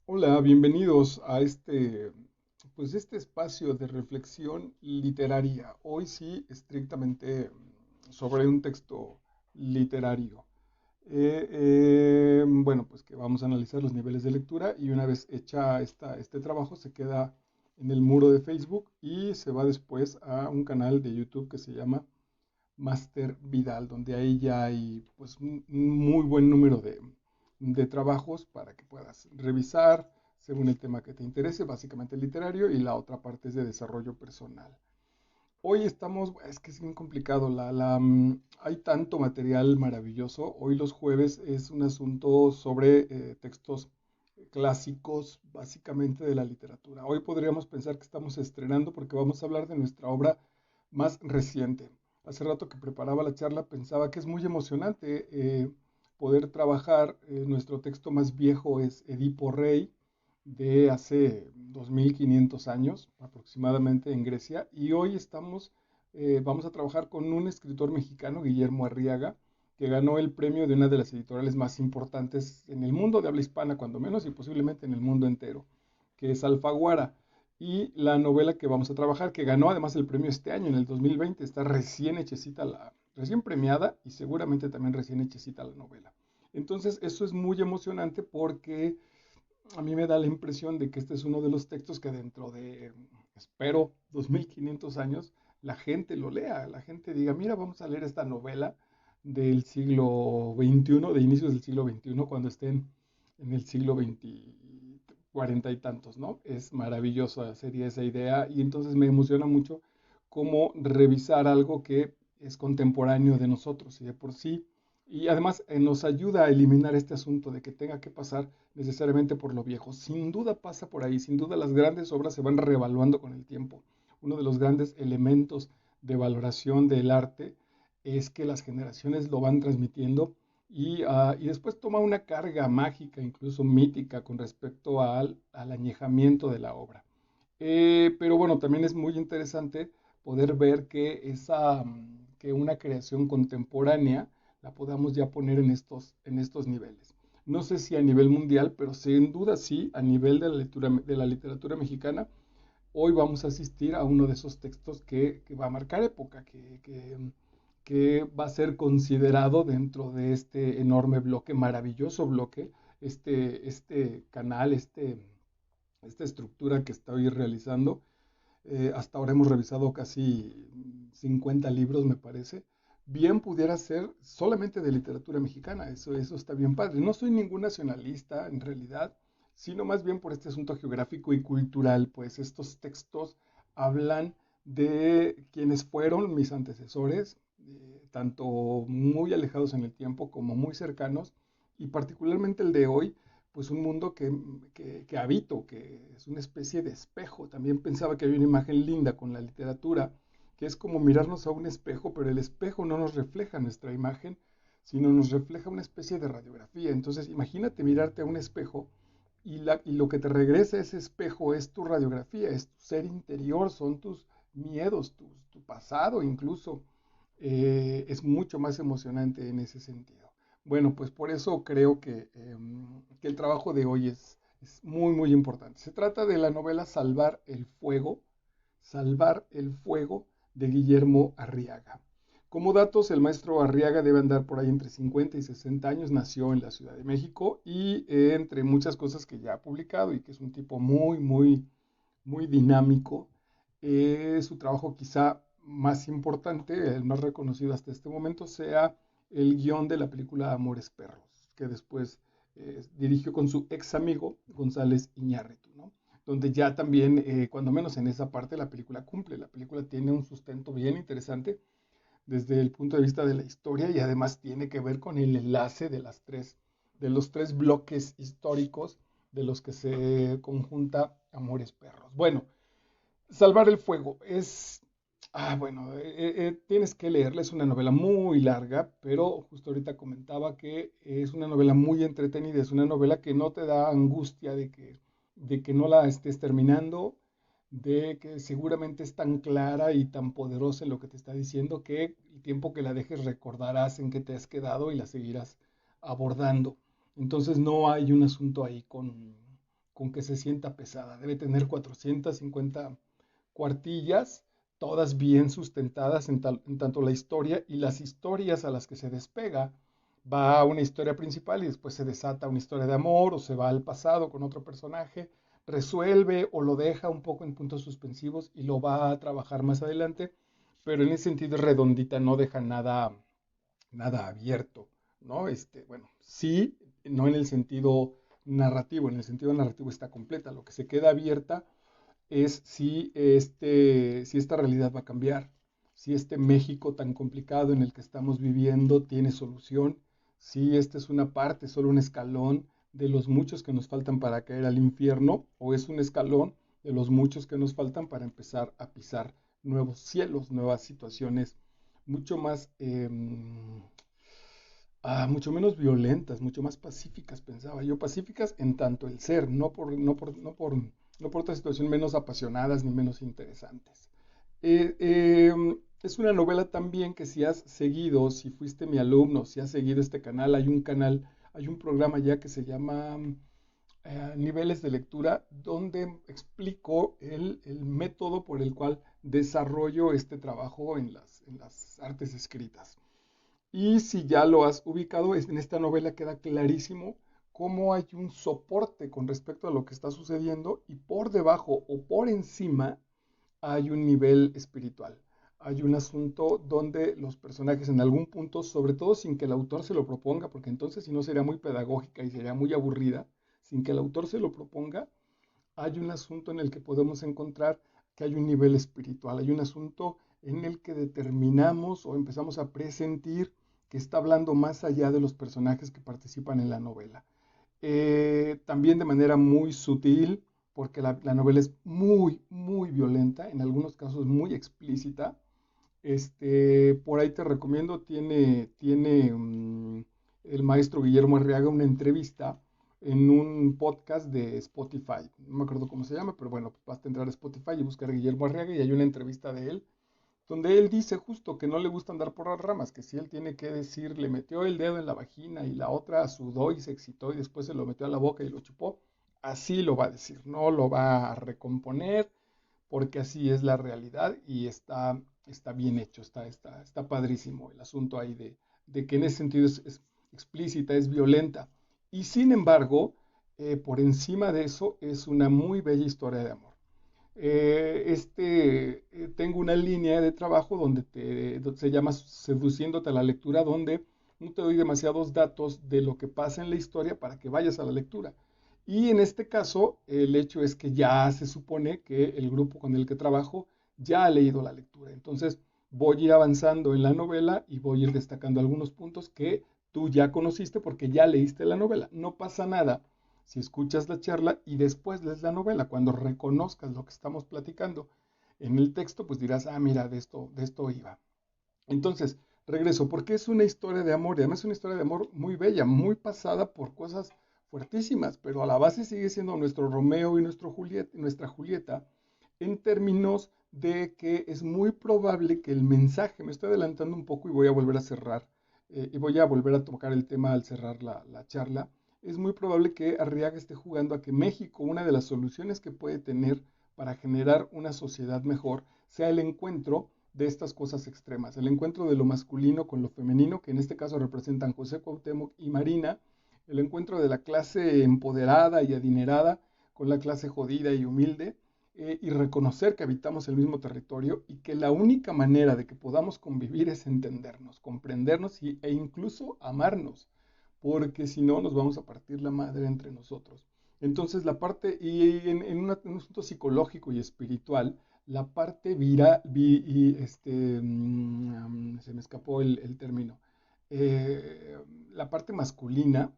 Hola, bienvenidos a este espacio de reflexión literaria. Hoy sí, estrictamente sobre un texto literario. Bueno, pues que vamos a analizar los niveles de lectura y una vez hecha este trabajo se queda en el muro de Facebook y se va después a un canal de YouTube que se llama Master Vidal, donde ahí ya hay pues un muy buen número de trabajos para que puedas revisar según el tema que te interese, básicamente literario, y la otra parte es de desarrollo personal. Hoy estamos, es que es bien complicado, hay tanto material maravilloso. Hoy los jueves es un asunto sobre textos clásicos, básicamente de la literatura. Hoy podríamos pensar que estamos estrenando porque vamos a hablar de nuestra obra más reciente. Hace rato que preparaba la charla pensaba que es muy emocionante poder trabajar. Nuestro texto más viejo es Edipo Rey, de hace 2500 años aproximadamente en Grecia, y hoy vamos a trabajar con un escritor mexicano, Guillermo Arriaga, que ganó el premio de una de las editoriales más importantes en el mundo de habla hispana, cuando menos, y posiblemente en el mundo entero, que es Alfaguara. Y la novela que vamos a trabajar, que ganó además el premio este año, en el 2020, está recién hechecita, recién premiada y seguramente también recién hechecita la novela. Entonces, eso es muy emocionante porque a mí me da la impresión de que este es uno de los textos que dentro de, espero, 2500 años, la gente lo lea, la gente diga, mira, vamos a leer esta novela del siglo XXI, de inicios del siglo XXI, cuando estén en el siglo XX, 40 y tantos, ¿no? Es maravillosa sería esa idea y entonces me emociona mucho cómo revisar algo que es contemporáneo de nosotros y de por sí, y además nos ayuda a eliminar este asunto de que tenga que pasar necesariamente por lo viejo. Sin duda pasa por ahí, sin duda las grandes obras se van revaluando con el tiempo. Uno de los grandes elementos de valoración del arte es que las generaciones lo van transmitiendo y después toma una carga mágica, incluso mítica, con respecto al añejamiento de la obra. Pero bueno, también es muy interesante poder ver que una creación contemporánea la podamos ya poner en estos niveles. No sé si a nivel mundial, pero sin duda sí a nivel de la literatura mexicana. Hoy vamos a asistir a uno de esos textos que va a marcar época, que va a ser considerado dentro de este enorme bloque, maravilloso bloque, este canal, esta estructura que estoy realizando. Hasta ahora hemos revisado casi 50 libros, me parece. Bien pudiera ser solamente de literatura mexicana, eso está bien padre. No soy ningún nacionalista en realidad, sino más bien por este asunto geográfico y cultural, pues estos textos hablan de quienes fueron mis antecesores, tanto muy alejados en el tiempo como muy cercanos, y particularmente el de hoy, pues un mundo que habito, que es una especie de espejo. También pensaba que había una imagen linda con la literatura, que es como mirarnos a un espejo, pero el espejo no nos refleja nuestra imagen, sino nos refleja una especie de radiografía. Entonces, imagínate mirarte a un espejo y lo que te regresa a ese espejo es tu radiografía, es tu ser interior, son tus miedos, tu pasado incluso. Es mucho más emocionante en ese sentido. Bueno, pues por eso creo que el trabajo de hoy es muy, muy importante. Se trata de la novela Salvar el Fuego de Guillermo Arriaga. Como datos, el maestro Arriaga debe andar por ahí entre 50 y 60 años, nació en la Ciudad de México y entre muchas cosas que ya ha publicado y que es un tipo muy, muy, muy dinámico, su trabajo quizá más importante, el más reconocido hasta este momento, sea el guión de la película Amores Perros, que después dirigió con su ex amigo González Iñárritu, ¿no? Donde ya también, cuando menos en esa parte, la película cumple. La película tiene un sustento bien interesante desde el punto de vista de la historia y además tiene que ver con el enlace de los tres bloques históricos de los que se conjunta Amores Perros. Bueno, Salvar el Fuego bueno, tienes que leerla, es una novela muy larga, pero justo ahorita comentaba que es una novela muy entretenida, es una novela que no te da angustia de que no la estés terminando, de que seguramente es tan clara y tan poderosa en lo que te está diciendo que el tiempo que la dejes recordarás en qué te has quedado y la seguirás abordando. Entonces no hay un asunto ahí con que se sienta pesada. Debe tener 450 cuartillas, todas bien sustentadas en tanto la historia y las historias a las que se despega. Va a una historia principal y después se desata una historia de amor o se va al pasado con otro personaje, resuelve o lo deja un poco en puntos suspensivos y lo va a trabajar más adelante, pero en ese sentido es redondita, no deja nada abierto, ¿no? Bueno, sí, no en el sentido narrativo, en el sentido narrativo está completa, lo que se queda abierta es si esta realidad va a cambiar, si este México tan complicado en el que estamos viviendo tiene solución, si esta es una parte, solo un escalón de los muchos que nos faltan para caer al infierno, o es un escalón de los muchos que nos faltan para empezar a pisar nuevos cielos, nuevas situaciones mucho más, mucho menos violentas, mucho más pacíficas, pensaba yo, pacíficas en tanto el ser, no por otra situación menos apasionadas ni menos interesantes. Eh, eh, es una novela también que si has seguido, si fuiste mi alumno, si has seguido este canal, hay un programa ya que se llama Niveles de Lectura, donde explico el método por el cual desarrollo este trabajo en las artes escritas. Y si ya lo has ubicado, en esta novela queda clarísimo cómo hay un soporte con respecto a lo que está sucediendo y por debajo o por encima hay un nivel espiritual. Hay un asunto donde los personajes en algún punto, sobre todo sin que el autor se lo proponga, porque entonces si no sería muy pedagógica y sería muy aburrida, sin que el autor se lo proponga, hay un asunto en el que podemos encontrar que hay un nivel espiritual, hay un asunto en el que determinamos o empezamos a presentir que está hablando más allá de los personajes que participan en la novela. También de manera muy sutil, porque la novela es muy violenta, en algunos casos muy explícita. Por ahí te recomiendo, tiene el maestro Guillermo Arriaga una entrevista en un podcast de Spotify. No me acuerdo cómo se llama, pero bueno, pues vas a entrar a Spotify y buscar a Guillermo Arriaga y hay una entrevista de él donde él dice justo que no le gusta andar por las ramas, que si él tiene que decir, le metió el dedo en la vagina y la otra sudó y se excitó y después se lo metió a la boca y lo chupó, así lo va a decir, no lo va a recomponer porque así es la realidad y está bien hecho, está padrísimo el asunto ahí de que en ese sentido es explícita, es violenta. Y sin embargo, por encima de eso es una muy bella historia de amor. Tengo una línea de trabajo donde se llama Seduciéndote a la lectura, donde no te doy demasiados datos de lo que pasa en la historia para que vayas a la lectura. Y en este caso, el hecho es que ya se supone que el grupo con el que trabajo ya ha leído la lectura. Entonces, voy a ir avanzando en la novela y voy a ir destacando algunos puntos que tú ya conociste porque ya leíste la novela. No pasa nada si escuchas la charla y después lees la novela. Cuando reconozcas lo que estamos platicando en el texto, pues dirás, mira, de esto iba. Entonces, regreso, porque es una historia de amor y además es una historia de amor muy bella, muy pasada por cosas fuertísimas, pero a la base sigue siendo nuestro Romeo y nuestra Julieta en términos de que es muy probable que el mensaje, me estoy adelantando un poco y voy a volver a cerrar, y voy a volver a tocar el tema al cerrar la charla, es muy probable que Arriaga esté jugando a que México, una de las soluciones que puede tener para generar una sociedad mejor, sea el encuentro de estas cosas extremas, el encuentro de lo masculino con lo femenino, que en este caso representan José Cuauhtémoc y Marina, el encuentro de la clase empoderada y adinerada con la clase jodida y humilde, y reconocer que habitamos el mismo territorio y que la única manera de que podamos convivir es entendernos, comprendernos e incluso amarnos, porque si no nos vamos a partir la madre entre nosotros. Entonces la parte, y en un asunto psicológico y espiritual, la parte se me escapó el término, la parte masculina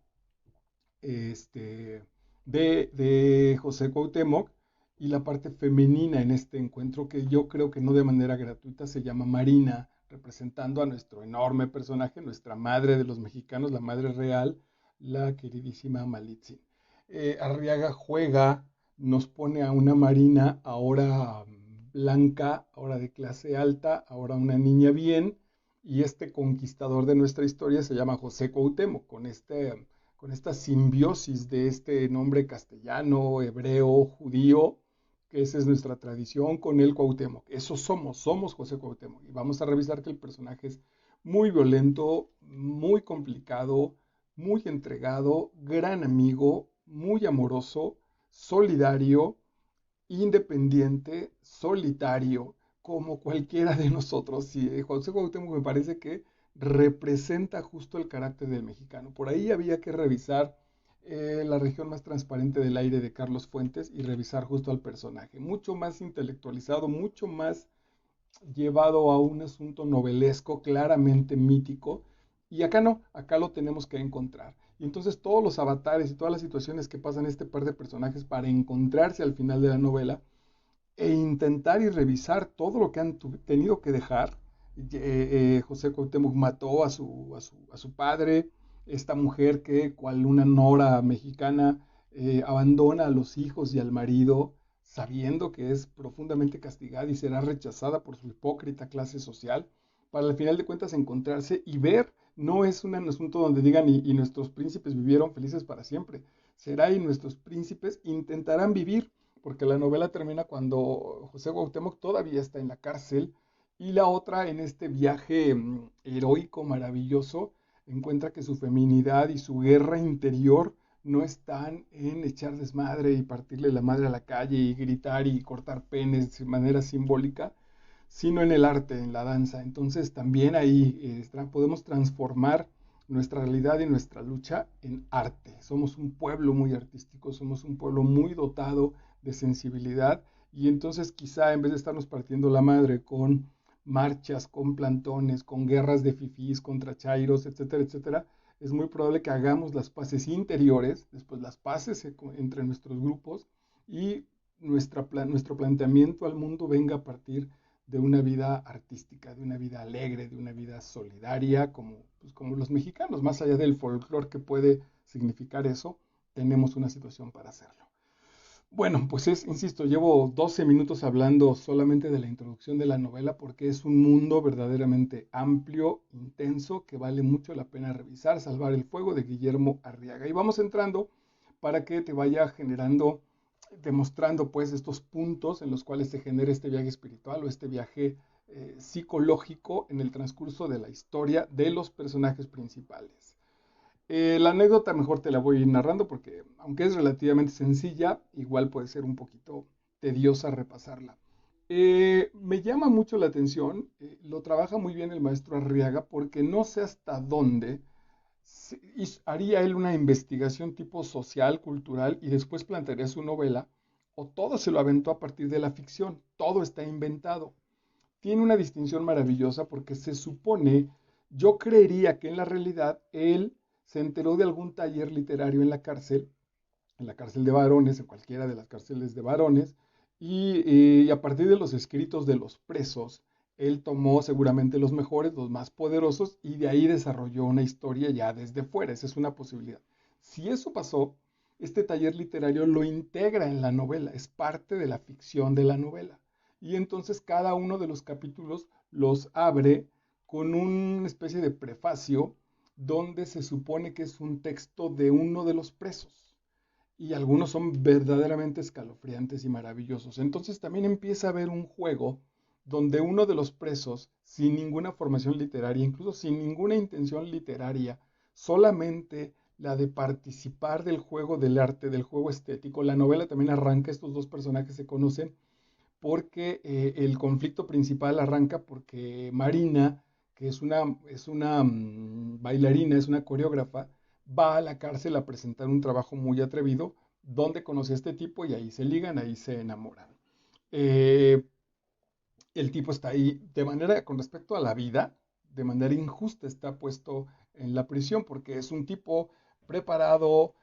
este, de José Cuauhtémoc y la parte femenina en este encuentro que yo creo que no de manera gratuita se llama Marina, representando a nuestro enorme personaje, nuestra madre de los mexicanos, la madre real, la queridísima Malitzin. Arriaga juega, nos pone a una Marina ahora blanca, ahora de clase alta, ahora una niña bien, y este conquistador de nuestra historia se llama José Cuauhtémoc, con esta simbiosis de este nombre castellano, hebreo, judío, que esa es nuestra tradición con el Cuauhtémoc. Eso somos José Cuauhtémoc. Y vamos a revisar que el personaje es muy violento, muy complicado, muy entregado, gran amigo, muy amoroso, solidario, independiente, solitario, como cualquiera de nosotros. Y José Cuauhtémoc me parece que representa justo el carácter del mexicano. Por ahí había que revisar La región más transparente del aire de Carlos Fuentes y revisar justo al personaje. Mucho más intelectualizado, mucho más llevado a un asunto novelesco, claramente mítico, y acá no, acá lo tenemos que encontrar. Y entonces todos los avatares y todas las situaciones que pasan este par de personajes para encontrarse al final de la novela e intentar y revisar todo lo que han tenido que dejar. José Cuauhtémoc mató a su padre, esta mujer que, cual una nora mexicana, abandona a los hijos y al marido, sabiendo que es profundamente castigada y será rechazada por su hipócrita clase social, para al final de cuentas encontrarse y ver, no es un asunto donde digan y nuestros príncipes vivieron felices para siempre, será y nuestros príncipes intentarán vivir, porque la novela termina cuando José Cuauhtémoc todavía está en la cárcel y la otra en este viaje heroico, maravilloso, encuentra que su feminidad y su guerra interior no están en echar desmadre y partirle la madre a la calle y gritar y cortar penes de manera simbólica, sino en el arte, en la danza. Entonces también ahí podemos transformar nuestra realidad y nuestra lucha en arte. Somos un pueblo muy artístico, somos un pueblo muy dotado de sensibilidad y entonces quizá en vez de estarnos partiendo la madre con marchas, con plantones, con guerras de fifís contra chairos, etcétera, etcétera, es muy probable que hagamos las paces interiores, después las paces entre nuestros grupos y nuestro planteamiento al mundo venga a partir de una vida artística, de una vida alegre, de una vida solidaria, como, pues, como los mexicanos, más allá del folclore que puede significar eso, tenemos una situación para hacerlo. Bueno, pues insisto, llevo 12 minutos hablando solamente de la introducción de la novela porque es un mundo verdaderamente amplio, intenso, que vale mucho la pena revisar. Salvar el fuego de Guillermo Arriaga. Y vamos entrando para que te vaya generando, demostrando pues estos puntos en los cuales se genera este viaje espiritual o este viaje psicológico en el transcurso de la historia de los personajes principales. La anécdota mejor te la voy a ir narrando porque aunque es relativamente sencilla, igual puede ser un poquito tediosa repasarla. Me llama mucho la atención, lo trabaja muy bien el maestro Arriaga porque no sé hasta dónde haría él una investigación tipo social, cultural y después plantearía su novela o todo se lo aventó a partir de la ficción, todo está inventado. Tiene una distinción maravillosa porque se supone, yo creería que en la realidad él se enteró de algún taller literario en la cárcel de varones, en cualquiera de las cárceles de varones, y a partir de los escritos de los presos, él tomó seguramente los mejores, los más poderosos, y de ahí desarrolló una historia ya desde fuera. Esa es una posibilidad. Si eso pasó, este taller literario lo integra en la novela, es parte de la ficción de la novela. Y entonces cada uno de los capítulos los abre con una especie de prefacio donde se supone que es un texto de uno de los presos. Y algunos son verdaderamente escalofriantes y maravillosos. Entonces también empieza a haber un juego donde uno de los presos, sin ninguna formación literaria, incluso sin ninguna intención literaria, solamente la de participar del juego del arte, del juego estético. La novela también arranca, estos dos personajes se conocen porque el conflicto principal arranca porque Marina, que es una bailarina, es una coreógrafa, va a la cárcel a presentar un trabajo muy atrevido donde conoce a este tipo y ahí se ligan, ahí se enamoran. Eh, el tipo está ahí de manera, con respecto a la vida, de manera injusta está puesto en la prisión porque es un tipo preparado,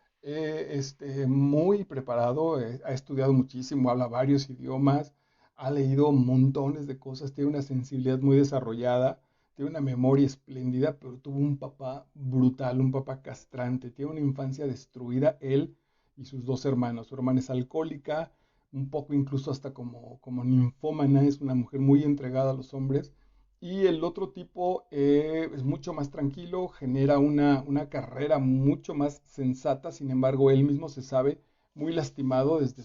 muy preparado, ha estudiado muchísimo, habla varios idiomas, ha leído montones de cosas, tiene una sensibilidad muy desarrollada, tiene una memoria espléndida, pero tuvo un papá brutal, un papá castrante, tiene una infancia destruida, él y sus dos hermanos. Su hermana es alcohólica, un poco incluso hasta como ninfómana, es una mujer muy entregada a los hombres Y el otro tipo es mucho más tranquilo, genera una carrera mucho más sensata, sin embargo, él mismo se sabe muy lastimado desde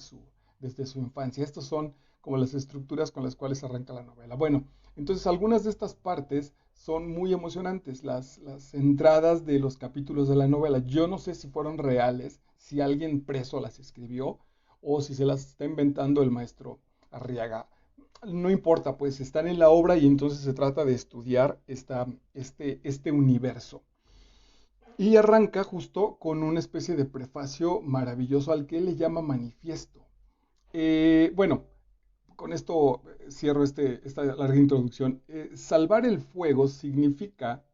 su infancia. Estas son como las estructuras con las cuales arranca la novela. Bueno, entonces algunas de estas partes son muy emocionantes, las entradas de los capítulos de la novela. Yo no sé si fueron reales, si alguien preso las escribió o si se las está inventando el maestro Arriaga. No importa, pues están en la obra y entonces se trata de estudiar este universo. Y arranca justo con una especie de prefacio maravilloso al que él le llama manifiesto. Bueno, con esto cierro esta larga introducción. Salvar el fuego significa,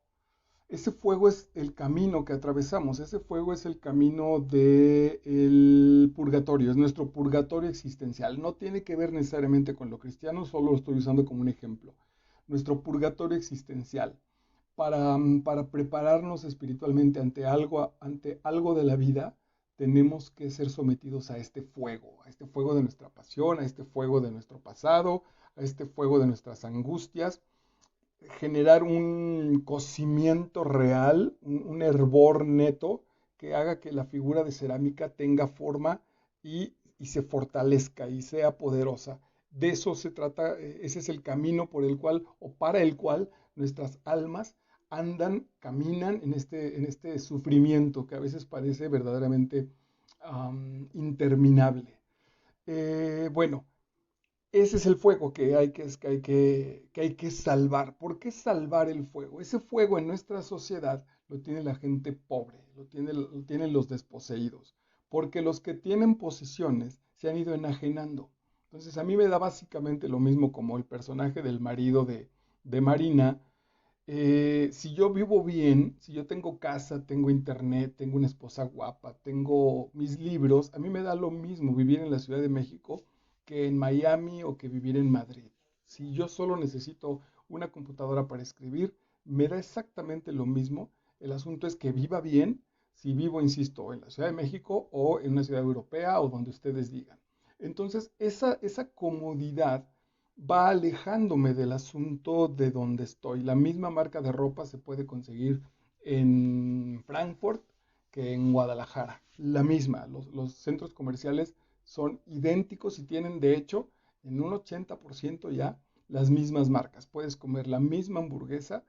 ese fuego es el camino que atravesamos, ese fuego es el camino del purgatorio, es nuestro purgatorio existencial. No tiene que ver necesariamente con lo cristiano, solo lo estoy usando como un ejemplo. Nuestro purgatorio existencial para prepararnos espiritualmente ante algo de la vida, tenemos que ser sometidos a este fuego de nuestra pasión, a este fuego de nuestro pasado, a este fuego de nuestras angustias, generar un cocimiento real, un hervor neto que haga que la figura de cerámica tenga forma y se fortalezca y sea poderosa. De eso se trata, ese es el camino por el cual o para el cual nuestras almas andan, caminan en este sufrimiento que a veces parece verdaderamente interminable. Bueno, ese es el fuego que hay que salvar. ¿Por qué salvar el fuego? Ese fuego en nuestra sociedad lo tiene la gente pobre, lo tienen los desposeídos, porque los que tienen posesiones se han ido enajenando. Entonces a mí me da básicamente lo mismo como el personaje del marido de Marina. Si yo vivo bien, si yo tengo casa, tengo internet, tengo una esposa guapa, tengo mis libros, a mí me da lo mismo vivir en la Ciudad de México que en Miami o que vivir en Madrid. Si yo solo necesito una computadora para escribir, me da exactamente lo mismo. El asunto es que viva bien, si vivo, insisto, en la Ciudad de México o en una ciudad europea o donde ustedes digan. Entonces, esa comodidad va alejándome del asunto de donde estoy. La misma marca de ropa se puede conseguir en Frankfurt que en Guadalajara. La misma. Los centros comerciales son idénticos y tienen, de hecho, en un 80% ya las mismas marcas. Puedes comer la misma hamburguesa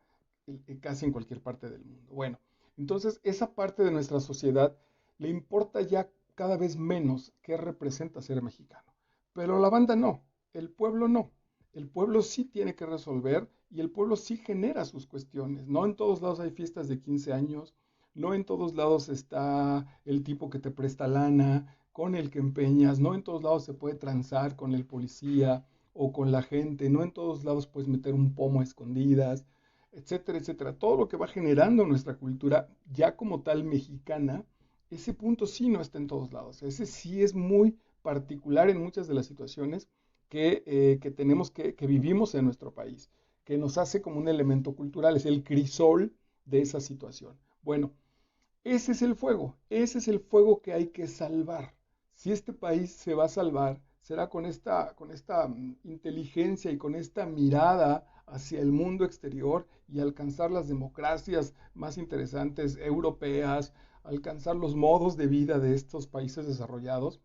casi en cualquier parte del mundo. Bueno, entonces esa parte de nuestra sociedad le importa ya cada vez menos qué representa ser mexicano. Pero la banda no, el pueblo no. El pueblo sí tiene que resolver y el pueblo sí genera sus cuestiones. No en todos lados hay fiestas de 15 años, no en todos lados está el tipo que te presta lana, con el que empeñas, no en todos lados se puede transar con el policía o con la gente, no en todos lados puedes meter un pomo a escondidas, etcétera, etcétera. Todo lo que va generando nuestra cultura ya como tal mexicana, ese punto sí no está en todos lados. Ese sí es muy particular en muchas de las situaciones que tenemos que vivimos en nuestro país, que nos hace como un elemento cultural, es el crisol de esa situación. Bueno, ese es el fuego que hay que salvar. Si este país se va a salvar, será con esta inteligencia y con esta mirada hacia el mundo exterior y alcanzar las democracias más interesantes europeas, alcanzar los modos de vida de estos países desarrollados,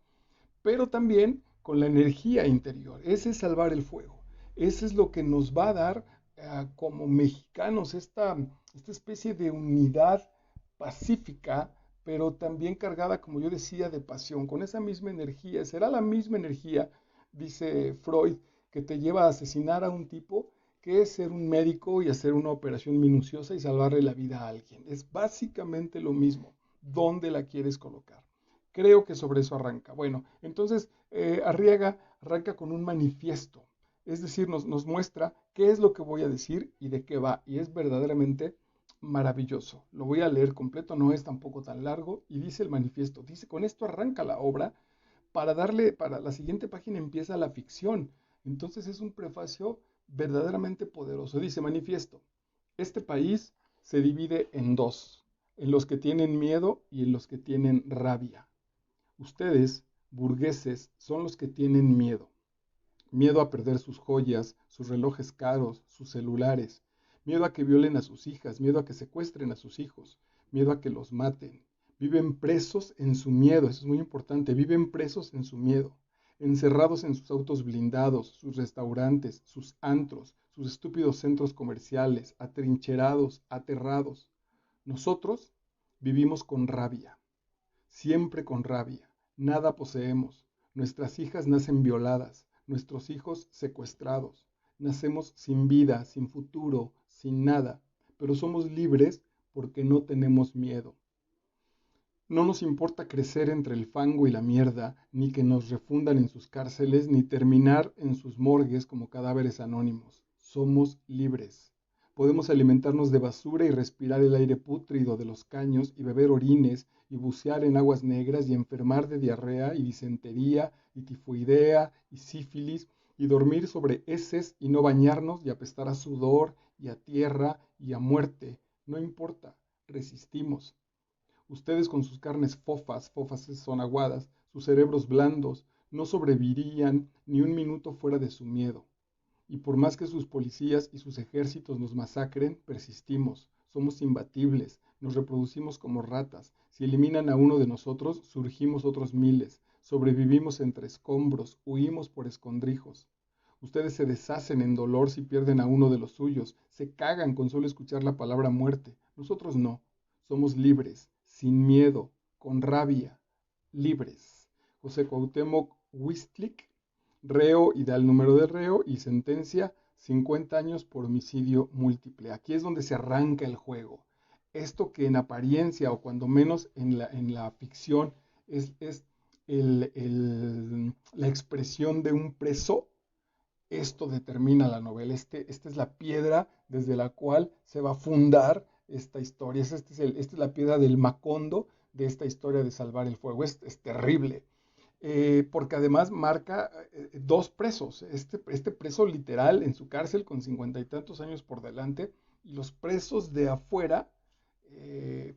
pero también con la energía interior. Ese es salvar el fuego. Ese es lo que nos va a dar como mexicanos esta especie de unidad pacífica, pero también cargada, como yo decía, de pasión, con esa misma energía. Será la misma energía, dice Freud, que te lleva a asesinar a un tipo que es ser un médico y hacer una operación minuciosa y salvarle la vida a alguien. Es básicamente lo mismo. ¿Dónde la quieres colocar? Creo que sobre eso arranca. Bueno, entonces Arriaga arranca con un manifiesto, es decir, nos muestra qué es lo que voy a decir y de qué va, y es verdaderamente maravilloso. Lo voy a leer completo, no es tampoco tan largo, y dice el manifiesto, dice, con esto arranca la obra, para la siguiente página empieza la ficción. Entonces es un prefacio verdaderamente poderoso. Dice, manifiesto, este país se divide en dos, en los que tienen miedo y en los que tienen rabia. Ustedes, burgueses, son los que tienen miedo. Miedo a perder sus joyas, sus relojes caros, sus celulares. miedo a que violen a sus hijas, miedo a que secuestren a sus hijos, miedo a que los maten. Viven presos en su miedo, eso es muy importante, viven presos en su miedo, encerrados en sus autos blindados, sus restaurantes, sus antros, sus estúpidos centros comerciales, atrincherados, aterrados. Nosotros vivimos con rabia, siempre con rabia. Nada poseemos. Nuestras hijas nacen violadas, nuestros hijos secuestrados. Nacemos sin vida, sin futuro, sin nada, pero somos libres porque no tenemos miedo. No nos importa crecer entre el fango y la mierda, ni que nos refundan en sus cárceles, ni terminar en sus morgues como cadáveres anónimos. Somos libres. Podemos alimentarnos de basura y respirar el aire pútrido de los caños y beber orines y bucear en aguas negras y enfermar de diarrea y disentería y tifoidea y sífilis y dormir sobre heces y no bañarnos y apestar a sudor y a tierra y a muerte. No importa, resistimos. Ustedes con sus carnes fofas, fofas son aguadas, sus cerebros blandos, no sobrevivirían ni un minuto fuera de su miedo. Y por más que sus policías y sus ejércitos nos masacren, persistimos, somos imbatibles, nos reproducimos como ratas. Si eliminan a uno de nosotros, surgimos otros miles, sobrevivimos entre escombros, huimos por escondrijos. Ustedes se deshacen en dolor si pierden a uno de los suyos, se cagan con solo escuchar la palabra muerte. Nosotros no, somos libres, sin miedo, con rabia, libres. José Cuauhtémoc Huistlic, reo y da el número de reo y sentencia 50 años por homicidio múltiple. Aquí es donde se arranca el juego. Esto que en apariencia o cuando menos en la ficción es la expresión de un preso, esto determina la novela. Esta es la piedra desde la cual se va a fundar esta historia. Esta es la piedra del Macondo de esta historia de salvar el fuego. Es terrible. Porque además marca dos presos. Este preso literal en su cárcel con 50 y tantos años por delante, y los presos de afuera,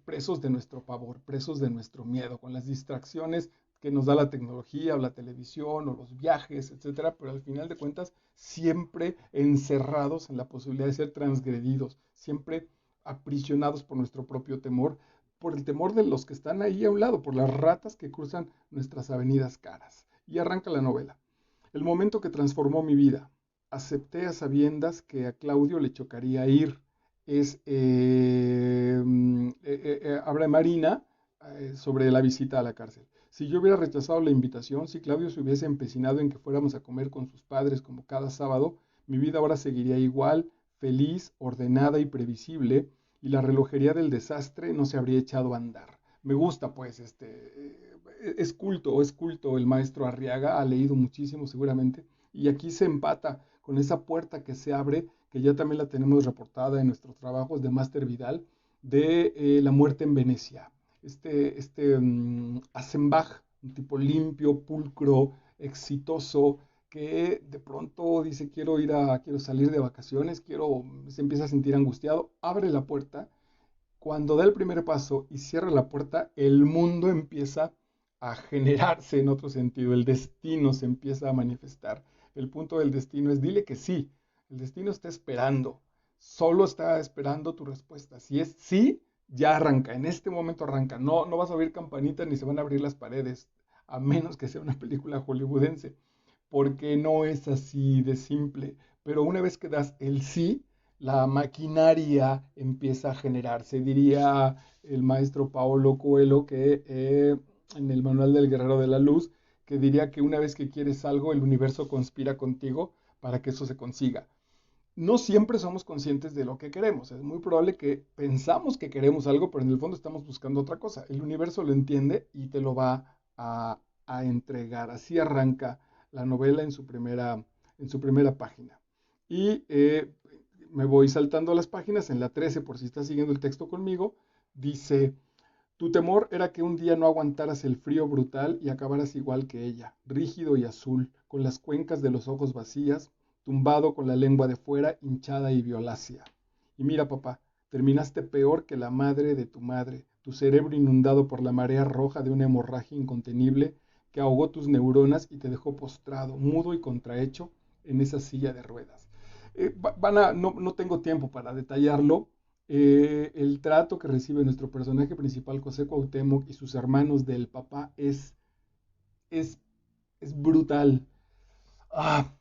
presos de nuestro pavor, presos de nuestro miedo, con las distracciones que nos da la tecnología o la televisión o los viajes, etcétera, pero al final de cuentas siempre encerrados en la posibilidad de ser transgredidos, siempre aprisionados por nuestro propio temor, por el temor de los que están ahí a un lado, por las ratas que cruzan nuestras avenidas caras. Y arranca la novela. El momento que transformó mi vida. Acepté a sabiendas que a Claudio le chocaría ir. Habla Marina sobre la visita a la cárcel. Si yo hubiera rechazado la invitación, si Claudio se hubiese empecinado en que fuéramos a comer con sus padres como cada sábado, mi vida ahora seguiría igual, feliz, ordenada y previsible, y la relojería del desastre no se habría echado a andar. Me gusta, pues, es culto el maestro Arriaga, ha leído muchísimo seguramente, y aquí se empata con esa puerta que se abre, que ya también la tenemos reportada en nuestros trabajos de Máster Vidal, de la muerte en Venecia. Asenbach, un tipo limpio, pulcro, exitoso, que de pronto dice quiero salir de vacaciones, se empieza a sentir angustiado, abre la puerta, cuando da el primer paso y cierra la puerta, el mundo empieza a generarse en otro sentido, el destino se empieza a manifestar. El punto del destino es dile que sí, el destino está esperando, solo está esperando tu respuesta. Si es sí, ya arranca, en este momento arranca, no vas a oír campanita ni se van a abrir las paredes, a menos que sea una película hollywoodense, porque no es así de simple. Pero una vez que das el sí, la maquinaria empieza a generarse. Diría el maestro Paolo Coelho que en el Manual del Guerrero de la Luz, que diría que una vez que quieres algo, el universo conspira contigo para que eso se consiga. No siempre somos conscientes de lo que queremos. Es muy probable que pensamos que queremos algo, pero en el fondo estamos buscando otra cosa. El universo lo entiende y te lo va a entregar. Así arranca la novela en su primera página. Y me voy saltando las páginas. En la 13, por si estás siguiendo el texto conmigo, dice: tu temor era que un día no aguantaras el frío brutal y acabaras igual que ella, rígido y azul, con las cuencas de los ojos vacías, tumbado con la lengua de fuera, hinchada y violácea. Y mira, papá, terminaste peor que la madre de tu madre, tu cerebro inundado por la marea roja de una hemorragia incontenible que ahogó tus neuronas y te dejó postrado, mudo y contrahecho en esa silla de ruedas. No tengo tiempo para detallarlo. El trato que recibe nuestro personaje principal, José Cuauhtémoc, y sus hermanos del papá es, es brutal. Ah,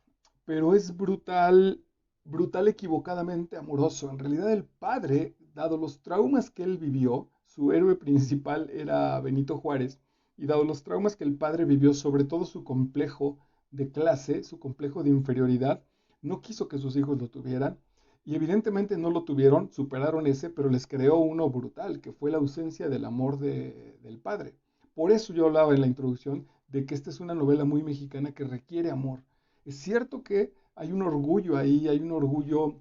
pero es brutal, brutal equivocadamente amoroso. En realidad el padre, dado los traumas que él vivió, su héroe principal era Benito Juárez, y dado los traumas que el padre vivió, sobre todo su complejo de clase, su complejo de inferioridad, no quiso que sus hijos lo tuvieran, y evidentemente no lo tuvieron, superaron ese, pero les creó uno brutal, que fue la ausencia del amor del padre. Por eso yo hablaba en la introducción de que esta es una novela muy mexicana que requiere amor. Es cierto que hay un orgullo ahí, hay un orgullo.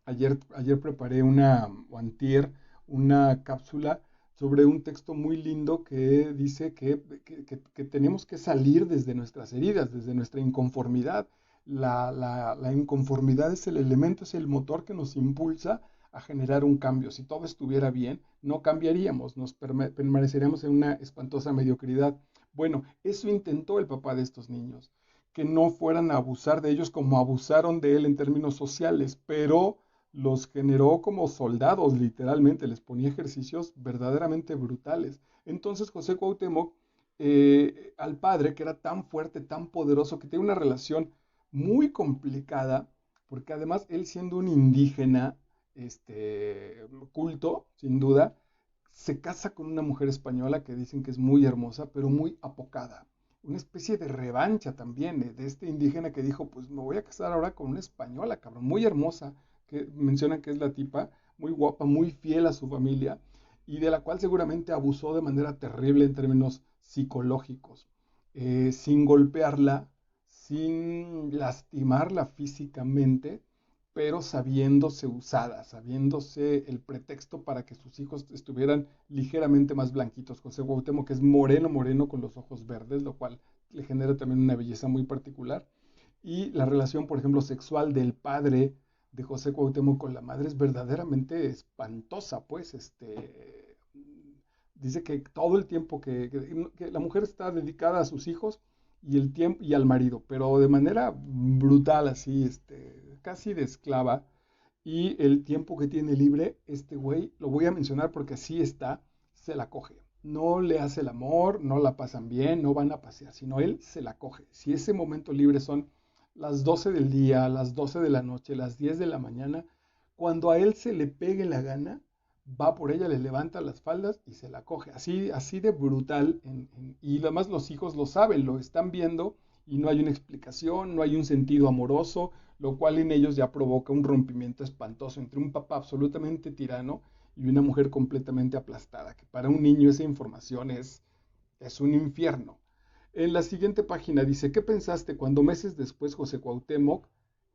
Ayer preparé o antier, una cápsula sobre un texto muy lindo que dice que tenemos que salir desde nuestras heridas, desde nuestra inconformidad. La inconformidad es el elemento, es el motor que nos impulsa a generar un cambio. Si todo estuviera bien, no cambiaríamos, nos permaneceríamos en una espantosa mediocridad. Bueno, eso intentó el papá de estos niños, que no fueran a abusar de ellos como abusaron de él en términos sociales, pero los generó como soldados, literalmente, les ponía ejercicios verdaderamente brutales. Entonces José Cuauhtémoc, al padre, que era tan fuerte, tan poderoso, que tiene una relación muy complicada, porque además él siendo un indígena, culto, sin duda, se casa con una mujer española que dicen que es muy hermosa, pero muy apocada. Una especie de revancha también de este indígena que dijo, pues me voy a casar ahora con una española, cabrón, muy hermosa, que mencionan que es la tipa, muy guapa, muy fiel a su familia, y de la cual seguramente abusó de manera terrible en términos psicológicos, sin golpearla, sin lastimarla físicamente, pero sabiéndose usada, sabiéndose el pretexto para que sus hijos estuvieran ligeramente más blanquitos. José Cuauhtémoc, que es moreno, moreno con los ojos verdes, lo cual le genera también una belleza muy particular. Y la relación, por ejemplo, sexual del padre de José Cuauhtémoc con la madre es verdaderamente espantosa, pues, dice que todo el tiempo que la mujer está dedicada a sus hijos y el tiempo y al marido, pero de manera brutal, así, casi de esclava. Y el tiempo que tiene libre, este güey, lo voy a mencionar porque así está, se la coge. No le hace el amor, no la pasan bien, no van a pasear, sino él se la coge. Si ese momento libre son las 12 del día, las 12 de la noche, las 10 de la mañana, cuando a él se le pegue la gana, va por ella, le levanta las faldas y se la coge. Así, así de brutal. Y además los hijos lo saben, lo están viendo y no hay una explicación, no hay un sentido amoroso, lo cual en ellos ya provoca un rompimiento espantoso entre un papá absolutamente tirano y una mujer completamente aplastada, que para un niño esa información es un infierno. En la siguiente página dice, ¿qué pensaste cuando meses después José Cuauhtémoc,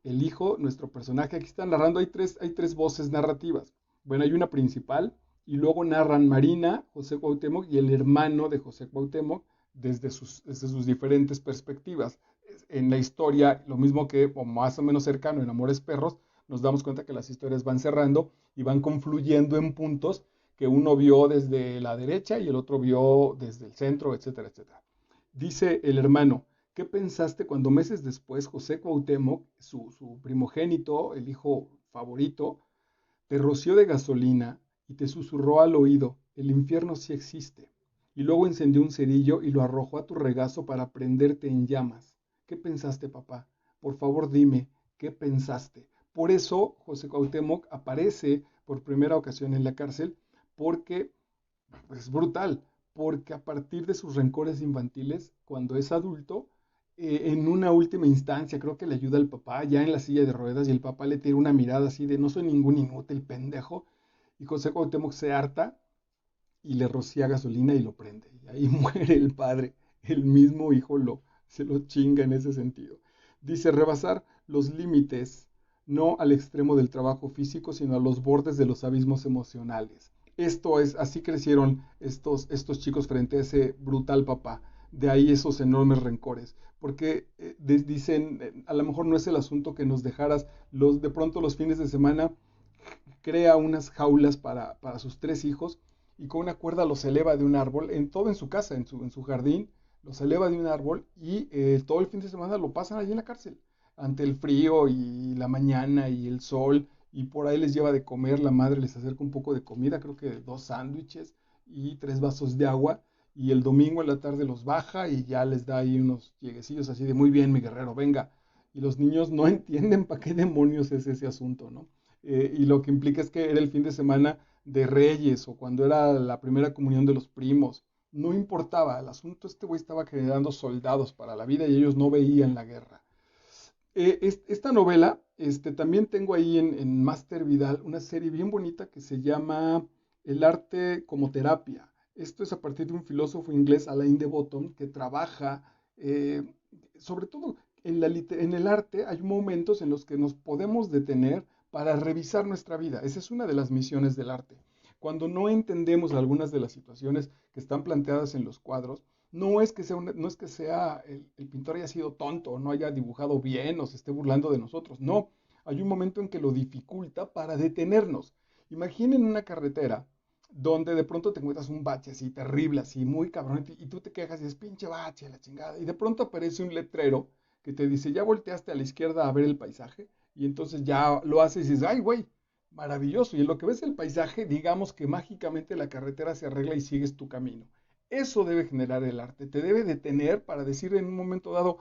el hijo, nuestro personaje, aquí están narrando, hay tres voces narrativas. Bueno, hay una principal y luego narran Marina, José Cuauhtémoc y el hermano de José Cuauhtémoc desde sus diferentes perspectivas. En la historia, lo mismo que, o más o menos cercano en Amores Perros, nos damos cuenta que las historias van cerrando y van confluyendo en puntos que uno vio desde la derecha y el otro vio desde el centro, etcétera, etcétera. Dice el hermano, ¿qué pensaste cuando meses después José Cuauhtémoc, su primogénito, el hijo favorito, te roció de gasolina y te susurró al oído, el infierno sí existe? Y luego encendió un cerillo y lo arrojó a tu regazo para prenderte en llamas. ¿Qué pensaste, papá? Por favor, dime, ¿qué pensaste? Por eso José Cuauhtémoc aparece por primera ocasión en la cárcel, porque pues, es brutal, porque a partir de sus rencores infantiles, cuando es adulto, en una última instancia, creo que le ayuda al papá, ya en la silla de ruedas, y el papá le tira una mirada así de no soy ningún inútil, pendejo, y José Cuauhtémoc se harta y le rocía gasolina y lo prende. Y ahí muere el padre, el mismo hijo se lo chinga en ese sentido. Dice, rebasar los límites, no al extremo del trabajo físico, sino a los bordes de los abismos emocionales. Así crecieron estos chicos frente a ese brutal papá. De ahí esos enormes rencores. Porque dicen, a lo mejor no es el asunto que nos dejaras, de pronto los fines de semana crea unas jaulas para sus tres hijos y con una cuerda los eleva de un árbol, todo en su casa, en su jardín, los eleva de un árbol y todo el fin de semana lo pasan allí en la cárcel. ante el frío y la mañana y el sol, y por ahí les lleva de comer, la madre les acerca un poco de comida, creo que 2 sándwiches y 3 vasos de agua, y el domingo en la tarde los baja y ya les da ahí unos lleguecillos así de muy bien, mi guerrero, venga. Y los niños no entienden para qué demonios es ese asunto, ¿no? Y lo que implica es que era el fin de semana de Reyes o cuando era la primera comunión de los primos. No importaba, el asunto este güey estaba generando soldados para la vida y ellos no veían la guerra. Esta novela, también tengo ahí en Master Vidal una serie bien bonita que se llama El arte como terapia. Esto es a partir de un filósofo inglés, Alain de Botton, que trabaja sobre todo en el arte. Hay momentos en los que nos podemos detener para revisar nuestra vida. Esa es una de las misiones del arte. Cuando no entendemos algunas de las situaciones que están planteadas en los cuadros, no es que sea el pintor haya sido tonto, o no haya dibujado bien, o se esté burlando de nosotros. No, hay un momento en que lo dificulta para detenernos. Imaginen una carretera donde de pronto te encuentras un bache así terrible, así muy cabrón, y tú te quejas y dices, pinche bache, la chingada. Y de pronto aparece un letrero que te dice, ya volteaste a la izquierda a ver el paisaje, y entonces ya lo haces y dices, ay, güey, maravilloso. Y en lo que ves el paisaje, digamos que mágicamente la carretera se arregla y sigues tu camino. Eso debe generar el arte, te debe detener para decir en un momento dado,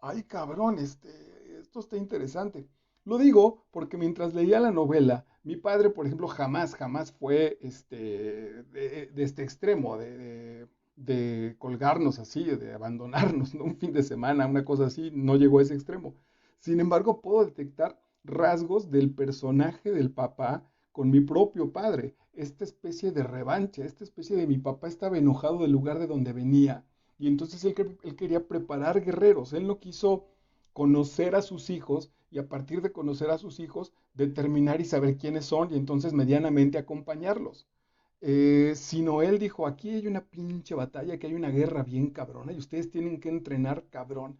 ay cabrón, esto está interesante. Lo digo porque mientras leía la novela, mi padre, por ejemplo, jamás fue de este extremo, de colgarnos así, de abandonarnos, ¿no? Un fin de semana, una cosa así, no llegó a ese extremo. Sin embargo, puedo detectar rasgos del personaje del papá con mi propio padre, esta especie de revancha, esta especie de mi papá estaba enojado del lugar de donde venía y entonces él quería preparar guerreros, él no quiso conocer a sus hijos y a partir de conocer a sus hijos determinar y saber quiénes son y entonces medianamente acompañarlos. Sino él dijo, aquí hay una pinche batalla, que hay una guerra bien cabrona y ustedes tienen que entrenar cabrón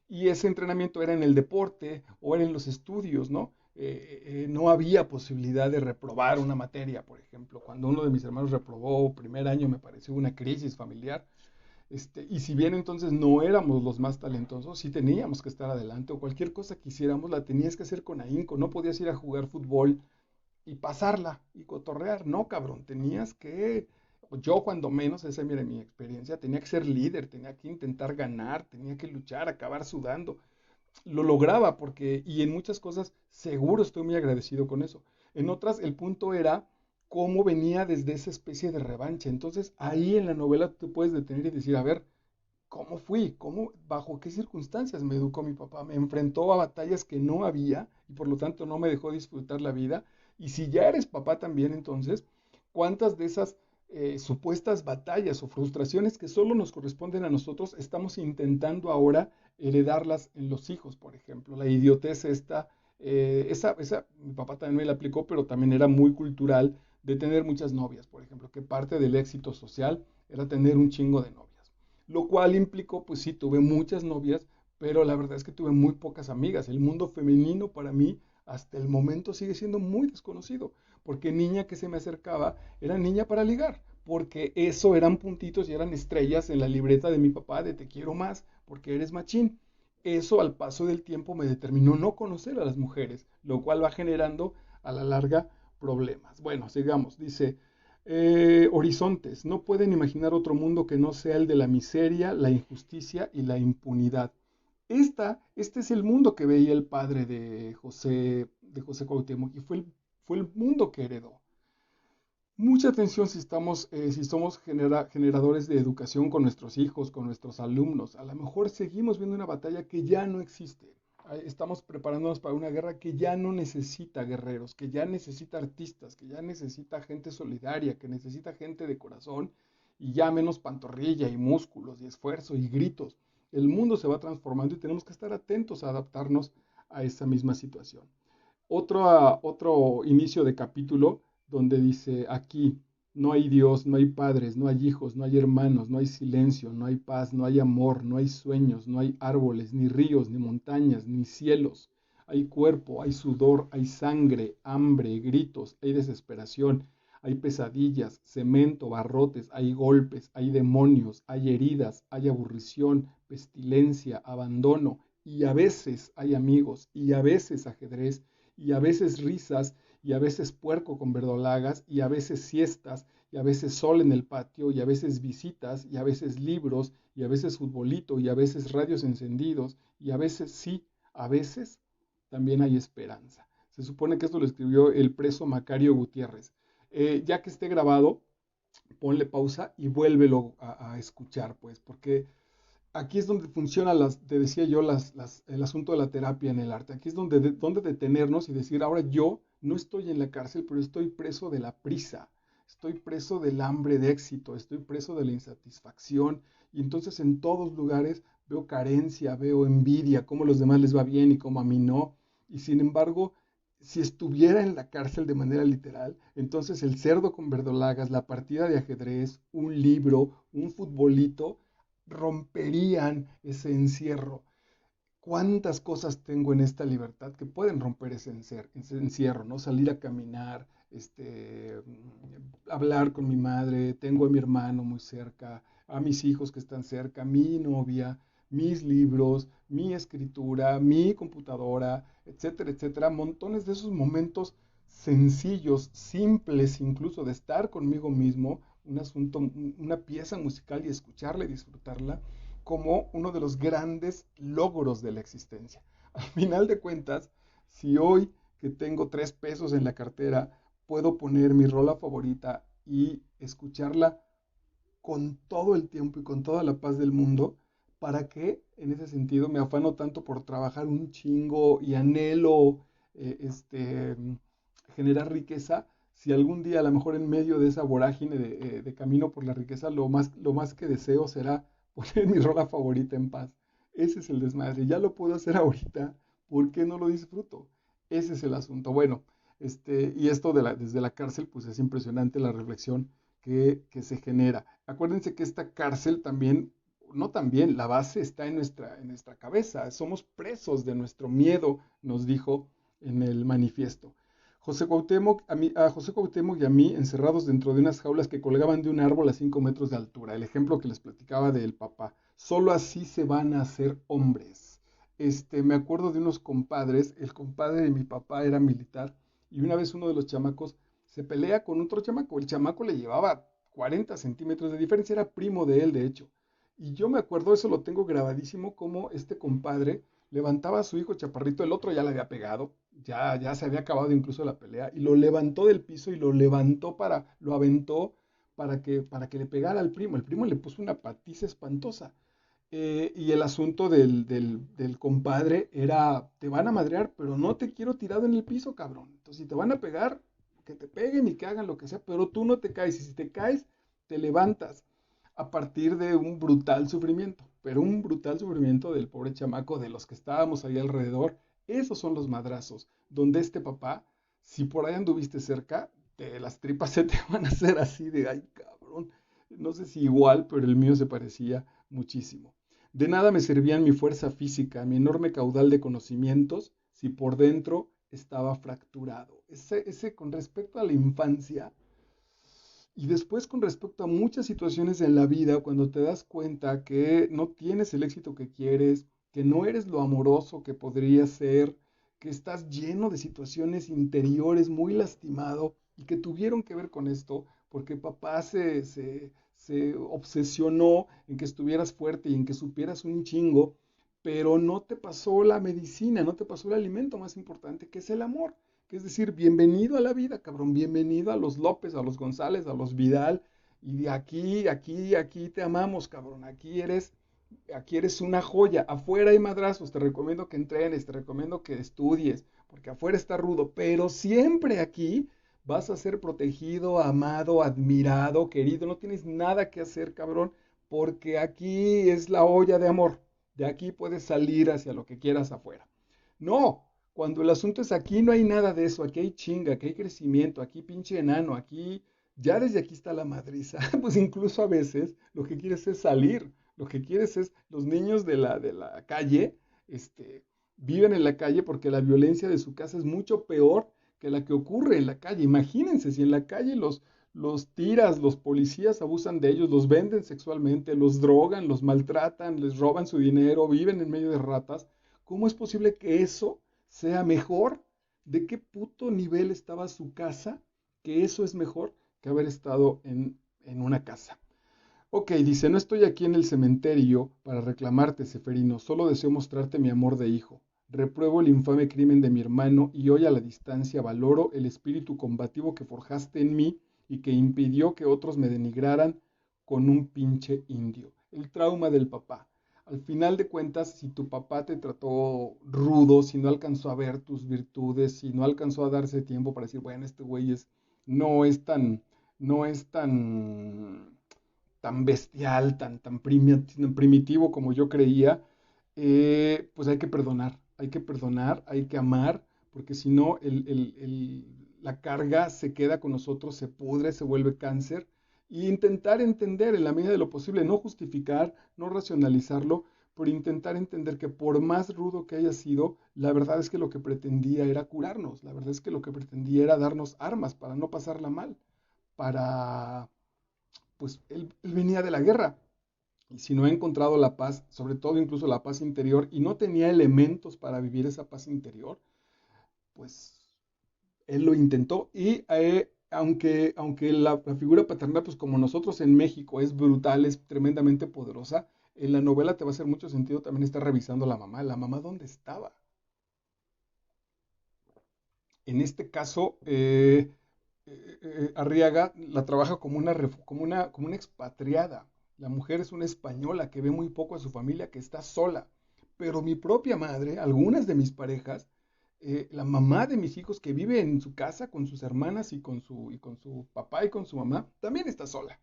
y ese entrenamiento era en el deporte o era en los estudios, ¿no? No había posibilidad de reprobar una materia, por ejemplo. Cuando uno de mis hermanos reprobó primer año me pareció una crisis familiar. Y si bien entonces no éramos los más talentosos, sí teníamos que estar adelante o cualquier cosa que hiciéramos la tenías que hacer con ahínco. No podías ir a jugar fútbol y pasarla y cotorrear. No, cabrón, tenías que, yo cuando menos, esa era mi experiencia, tenía que ser líder, tenía que intentar ganar, tenía que luchar, acabar sudando. Lo lograba porque, y en muchas cosas, seguro estoy muy agradecido con eso. En otras, el punto era cómo venía desde esa especie de revancha. Entonces, ahí en la novela tú te puedes detener y decir, a ver, ¿cómo fui? ¿Cómo, bajo qué circunstancias me educó mi papá? Me enfrentó a batallas que no había y por lo tanto no me dejó disfrutar la vida. Y si ya eres papá también, entonces, ¿cuántas de esas supuestas batallas o frustraciones que solo nos corresponden a nosotros estamos intentando ahora heredarlas en los hijos, por ejemplo? La idiotez esa mi papá también me la aplicó, pero también era muy cultural de tener muchas novias, por ejemplo, que parte del éxito social era tener un chingo de novias, lo cual implicó, pues sí, tuve muchas novias, pero la verdad es que tuve muy pocas amigas. El mundo femenino para mí hasta el momento sigue siendo muy desconocido, porque niña que se me acercaba era niña para ligar, porque eso eran puntitos y eran estrellas en la libreta de mi papá de te quiero más, porque eres machín. Eso al paso del tiempo me determinó no conocer a las mujeres, lo cual va generando a la larga problemas. Bueno, sigamos, dice, horizontes. No pueden imaginar otro mundo que no sea el de la miseria, la injusticia y la impunidad. Este es el mundo que veía el padre de José Cuauhtémoc y fue el mundo que heredó. Mucha atención si somos generadores de educación con nuestros hijos, con nuestros alumnos. A lo mejor seguimos viendo una batalla que ya no existe. Estamos preparándonos para una guerra que ya no necesita guerreros, que ya necesita artistas, que ya necesita gente solidaria, que necesita gente de corazón y ya menos pantorrilla y músculos y esfuerzo y gritos. El mundo se va transformando y tenemos que estar atentos a adaptarnos a esa misma situación. Otro inicio de capítulo donde dice, aquí no hay Dios, no hay padres, no hay hijos, no hay hermanos, no hay silencio, no hay paz, no hay amor, no hay sueños, no hay árboles, ni ríos, ni montañas, ni cielos. Hay cuerpo, hay sudor, hay sangre, hambre, gritos, hay desesperación, hay pesadillas, cemento, barrotes, hay golpes, hay demonios, hay heridas, hay aburrición, pestilencia, abandono, y a veces hay amigos, y a veces ajedrez, y a veces risas, y a veces puerco con verdolagas, y a veces siestas, y a veces sol en el patio, y a veces visitas, y a veces libros, y a veces futbolito, y a veces radios encendidos, y a veces sí, a veces también hay esperanza. Se supone que esto lo escribió el preso Macario Gutiérrez. Ya que esté grabado, ponle pausa y vuélvelo a escuchar, pues, porque aquí es donde funciona, te decía yo, el asunto de la terapia en el arte. Aquí es donde detenernos y decir, ahora yo no estoy en la cárcel, pero estoy preso de la prisa, estoy preso del hambre de éxito, estoy preso de la insatisfacción. Y entonces en todos lugares veo carencia, veo envidia, cómo a los demás les va bien y cómo a mí no. Y sin embargo, si estuviera en la cárcel de manera literal, entonces el cerdo con verdolagas, la partida de ajedrez, un libro, un futbolito, romperían ese encierro. ¿Cuántas cosas tengo en esta libertad que pueden romper ese encierro, ¿no? Salir a caminar, hablar con mi madre, tengo a mi hermano muy cerca, a mis hijos que están cerca, mi novia, mis libros, mi escritura, mi computadora, etcétera, etcétera. Montones de esos momentos sencillos, simples, incluso de estar conmigo mismo, un asunto, una pieza musical y escucharla y disfrutarla como uno de los grandes logros de la existencia. Al final de cuentas, si hoy que tengo 3 pesos en la cartera, puedo poner mi rola favorita y escucharla con todo el tiempo y con toda la paz del mundo, ¿para qué en ese sentido me afano tanto por trabajar un chingo y anhelo eh, este, generar riqueza? Si algún día, a lo mejor en medio de esa vorágine de camino por la riqueza, lo más que deseo será poner mi rola favorita en paz. Ese es el desmadre. Ya lo puedo hacer ahorita. ¿Por qué no lo disfruto? Ese es el asunto. Bueno, y esto desde la cárcel, pues es impresionante la reflexión que se genera. Acuérdense que esta cárcel también, no también, la base está en nuestra cabeza. Somos presos de nuestro miedo, nos dijo en el manifiesto. José Cuauhtémoc y a mí encerrados dentro de unas jaulas que colgaban de un árbol a 5 metros de altura. El ejemplo que les platicaba del papá. Solo así se van a hacer hombres. Me acuerdo de unos compadres. El compadre de mi papá era militar y una vez uno de los chamacos se pelea con otro chamaco. El chamaco le llevaba 40 centímetros de diferencia, era primo de él, de hecho. Y yo me acuerdo, eso lo tengo grabadísimo, como este compadre levantaba a su hijo chaparrito, el otro ya le había pegado, ya se había acabado incluso la pelea, y lo levantó del piso y lo aventó para que le pegara al primo. El primo le puso una patiza espantosa. Y el asunto del compadre era, te van a madrear, pero no te quiero tirado en el piso, cabrón. Entonces, si te van a pegar, que te peguen y que hagan lo que sea, pero tú no te caes. Y si te caes, te levantas a partir de un brutal sufrimiento. Pero un brutal sufrimiento del pobre chamaco, de los que estábamos ahí alrededor. Esos son los madrazos, donde este papá, si por ahí anduviste cerca, las tripas se te van a hacer así de, ay, cabrón. No sé si igual, pero el mío se parecía muchísimo. De nada me servían mi fuerza física, mi enorme caudal de conocimientos, si por dentro estaba fracturado. Ese con respecto a la infancia y después con respecto a muchas situaciones en la vida, cuando te das cuenta que no tienes el éxito que quieres, que no eres lo amoroso que podrías ser, que estás lleno de situaciones interiores muy lastimado y que tuvieron que ver con esto, porque papá se obsesionó en que estuvieras fuerte y en que supieras un chingo, pero no te pasó la medicina, no te pasó el alimento más importante, que es el amor. Que es decir, bienvenido a la vida, cabrón, bienvenido a los López, a los González, a los Vidal, y de aquí te amamos, cabrón, aquí eres una joya. Afuera hay madrazos, te recomiendo que entrenes, te recomiendo que estudies, porque afuera está rudo, pero siempre aquí vas a ser protegido, amado, admirado, querido, no tienes nada que hacer, cabrón, porque aquí es la olla de amor. De aquí puedes salir hacia lo que quieras afuera. No, cuando el asunto es aquí no hay nada de eso, aquí hay chinga, aquí hay crecimiento, aquí pinche enano, aquí, ya desde aquí está la madriza. Pues incluso a veces lo que quieres es salir, lo que quieres es, los niños de la calle, viven en la calle porque la violencia de su casa es mucho peor que la que ocurre en la calle. Imagínense si en la calle los tiras, los policías abusan de ellos, los venden sexualmente, los drogan, los maltratan, les roban su dinero, viven en medio de ratas. ¿Cómo es posible que eso sea mejor? ¿De qué puto nivel estaba su casa? Que eso es mejor que haber estado en una casa. Ok, dice, no estoy aquí en el cementerio para reclamarte, Seferino, solo deseo mostrarte mi amor de hijo. Repruebo el infame crimen de mi hermano y hoy a la distancia valoro el espíritu combativo que forjaste en mí y que impidió que otros me denigraran con un pinche indio. El trauma del papá. Al final de cuentas, si tu papá te trató rudo, si no alcanzó a ver tus virtudes, si no alcanzó a darse tiempo para decir, bueno, este güey no es tan, no es tan bestial, tan primitivo como yo creía, pues hay que perdonar, hay que amar, porque si no, la carga se queda con nosotros, se pudre, se vuelve cáncer, y intentar entender en la medida de lo posible, no justificar, no racionalizarlo, pero intentar entender que por más rudo que haya sido, la verdad es que lo que pretendía era curarnos, la verdad es que lo que pretendía era darnos armas para no pasarla mal, para pues él venía de la guerra. Y si no ha encontrado la paz, sobre todo incluso la paz interior, y no tenía elementos para vivir esa paz interior, pues él lo intentó. Y aunque la figura paterna, pues como nosotros en México, es brutal, es tremendamente poderosa, en la novela te va a hacer mucho sentido también estar revisando a la mamá. ¿La mamá dónde estaba? En este caso, Arriaga la trabaja como una expatriada. La mujer es una española que ve muy poco a su familia, que está sola. Pero mi propia madre, algunas de mis parejas, la mamá de mis hijos que vive en su casa con sus hermanas y con su papá y con su mamá, también está sola.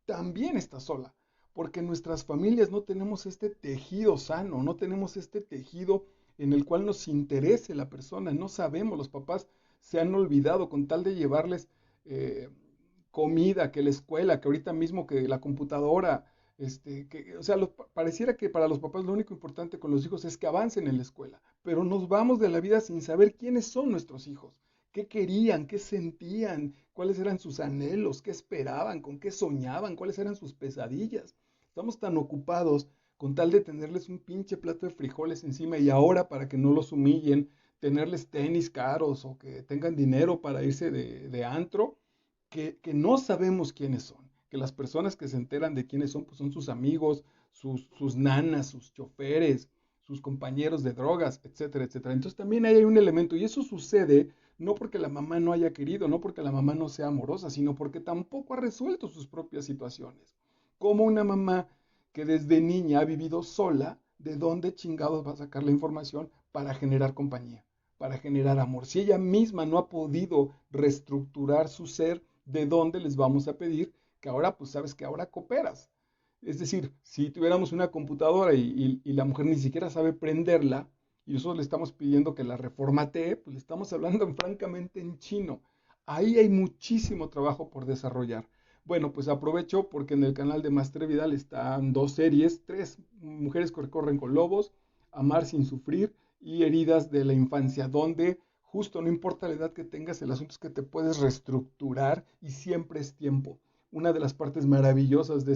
También está sola. Porque en nuestras familias no tenemos este tejido sano, no tenemos este tejido en el cual nos interese la persona. No sabemos, los papás se han olvidado con tal de llevarles eh, comida, que la escuela, que ahorita mismo que la computadora, o sea, pareciera que para los papás lo único importante con los hijos es que avancen en la escuela, pero nos vamos de la vida sin saber quiénes son nuestros hijos, qué querían, qué sentían, cuáles eran sus anhelos, qué esperaban, con qué soñaban, cuáles eran sus pesadillas. Estamos tan ocupados con tal de tenerles un pinche plato de frijoles encima y ahora para que no los humillen, tenerles tenis caros o que tengan dinero para irse de antro, que no sabemos quiénes son, que las personas que se enteran de quiénes son, pues son sus amigos, sus nanas, sus choferes, sus compañeros de drogas, etcétera, etcétera. Entonces también ahí hay un elemento, y eso sucede no porque la mamá no haya querido, no porque la mamá no sea amorosa, sino porque tampoco ha resuelto sus propias situaciones. Como una mamá que desde niña ha vivido sola, ¿de dónde chingados va a sacar la información para generar compañía, para generar amor? Si ella misma no ha podido reestructurar su ser, ¿de dónde les vamos a pedir que ahora, pues sabes que ahora cooperas? Es decir, si tuviéramos una computadora y la mujer ni siquiera sabe prenderla y nosotros le estamos pidiendo que la reformatee, pues le estamos hablando francamente en chino. Ahí hay muchísimo trabajo por desarrollar. Bueno, pues aprovecho porque en el canal de Master Vidal están dos series, tres: Mujeres que corren con lobos, Amar sin sufrir y Heridas de la infancia, donde justo no importa la edad que tengas, el asunto es que te puedes reestructurar y siempre es tiempo. Una de las partes maravillosas de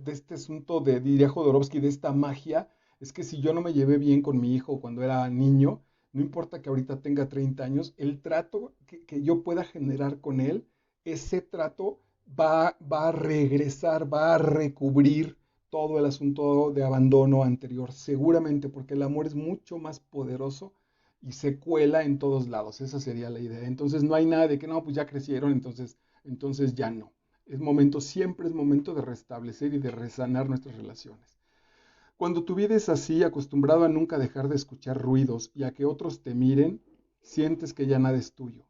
este asunto diría Jodorowsky, de esta magia, es que si yo no me llevé bien con mi hijo cuando era niño, no importa que ahorita tenga 30 años, el trato que yo pueda generar con él, ese trato va a regresar, va a recubrir todo el asunto de abandono anterior, seguramente, porque el amor es mucho más poderoso y se cuela en todos lados. Esa sería la idea. Entonces no hay nada de que no, pues ya crecieron, entonces ya no. Siempre es momento de restablecer y de resanar nuestras relaciones. Cuando tu vida es así, acostumbrado a nunca dejar de escuchar ruidos y a que otros te miren, sientes que ya nada es tuyo.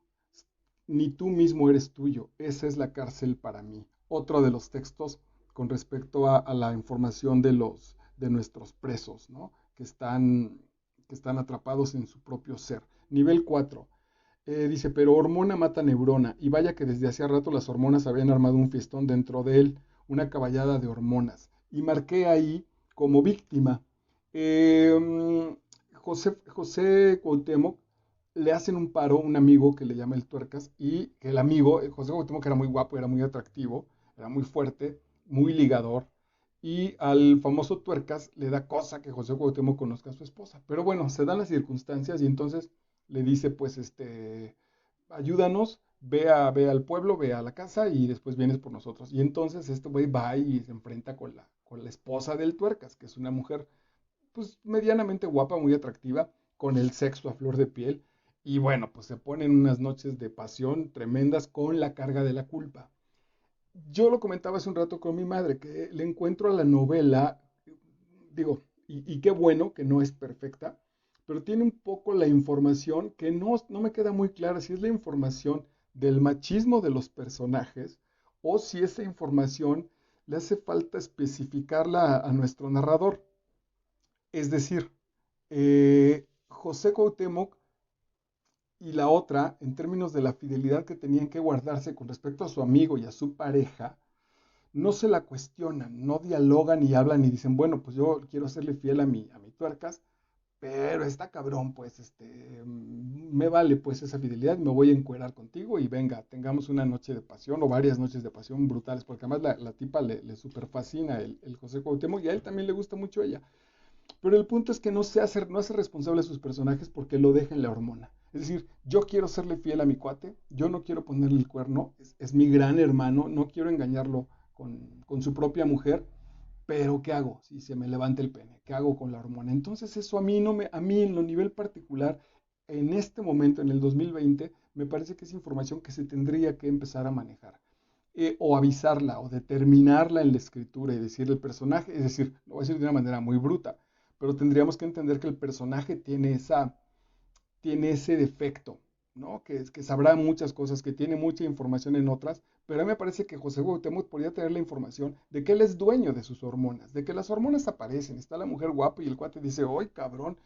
Ni tú mismo eres tuyo. Esa es la cárcel para mí. Otro de los textos con respecto a la información de nuestros presos, ¿no? Que están atrapados en su propio ser. Nivel 4. Dice, pero hormona mata neurona. Y vaya que desde hacía rato las hormonas habían armado un fiestón dentro de él, una caballada de hormonas. Y marqué ahí como víctima. José Cuauhtémoc le hacen un paro, un amigo que le llama el Tuercas, y que el amigo, José Cuauhtémoc, era muy guapo, era muy atractivo, era muy fuerte, muy ligador, y al famoso Tuercas le da cosa que José Cuauhtémoc conozca a su esposa. Pero bueno, se dan las circunstancias y entonces le dice, pues, ayúdanos, ve al pueblo, ve a la casa y después vienes por nosotros. Y entonces este güey va y se enfrenta con la esposa del Tuercas, que es una mujer, pues, medianamente guapa, muy atractiva, con el sexo a flor de piel. Y bueno, pues se ponen unas noches de pasión tremendas con la carga de la culpa. Yo lo comentaba hace un rato con mi madre, que le encuentro a la novela, digo, y qué bueno que no es perfecta, pero tiene un poco la información que no me queda muy clara si es la información del machismo de los personajes o si esa información le hace falta especificarla a nuestro narrador. Es decir, José Cuauhtémoc y la otra, en términos de la fidelidad que tenían que guardarse con respecto a su amigo y a su pareja, no se la cuestionan, no dialogan y hablan y dicen, bueno, pues yo quiero serle fiel a mi Tuercas, pero está cabrón, pues, me vale pues esa fidelidad, me voy a encuerar contigo y venga, tengamos una noche de pasión o varias noches de pasión brutales, porque además la tipa le super fascina el José Cuauhtémoc y a él también le gusta mucho ella. Pero el punto es que no hace responsable a sus personajes porque lo deja en la hormona. Es decir, yo quiero serle fiel a mi cuate, yo no quiero ponerle el cuerno, es mi gran hermano, no quiero engañarlo con su propia mujer, pero ¿qué hago si se me levanta el pene? ¿Qué hago con la hormona? Entonces eso a mí en lo nivel particular, en este momento, en el 2020, me parece que es información que se tendría que empezar a manejar. O avisarla o determinarla en la escritura y decir el personaje, es decir, lo voy a decir de una manera muy bruta, pero tendríamos que entender que el personaje tiene ese defecto, ¿no? Que sabrá muchas cosas, que tiene mucha información en otras, pero a mí me parece que José Cuauhtémoc podría tener la información de que él es dueño de sus hormonas, de que las hormonas aparecen, está la mujer guapa y el cuate dice, ¡ay, cabrón!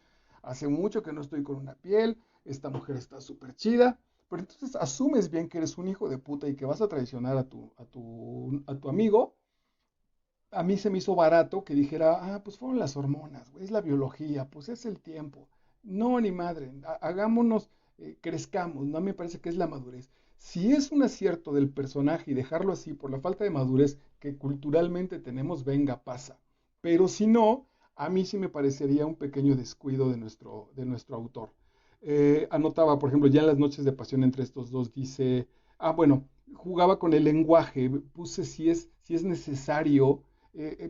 Hace mucho que no estoy con una piel, esta mujer está súper chida, pero entonces asumes bien que eres un hijo de puta y que vas a traicionar a tu amigo. A mí se me hizo barato que dijera, pues fueron las hormonas, güey, es la biología, pues es el tiempo. No, ni madre, hagámonos, crezcamos, no me parece que es la madurez. Si es un acierto del personaje y dejarlo así por la falta de madurez que culturalmente tenemos, venga, pasa. Pero si no, a mí sí me parecería un pequeño descuido de nuestro autor. Anotaba, por ejemplo, ya en las noches de pasión entre estos dos, dice, bueno, jugaba con el lenguaje, puse si es necesario.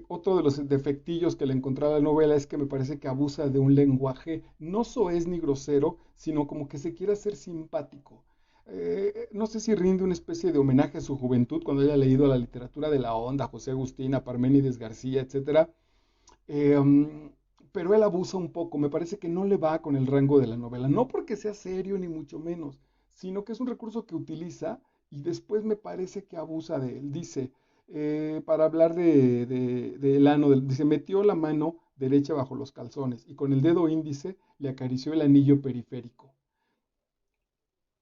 Otro de los defectillos que le encontraba a la novela es que me parece que abusa de un lenguaje no soez ni grosero, sino como que se quiere hacer simpático. No sé si rinde una especie de homenaje a su juventud cuando haya leído la literatura de la onda, José Agustín, a Parménides García, etcétera. Eh, um, pero él abusa un poco, me parece que no le va con el rango de la novela, no porque sea serio ni mucho menos, sino que es un recurso que utiliza y después me parece que abusa de él. Dice, para hablar del ano, dice, metió la mano derecha bajo los calzones y con el dedo índice le acarició el anillo periférico.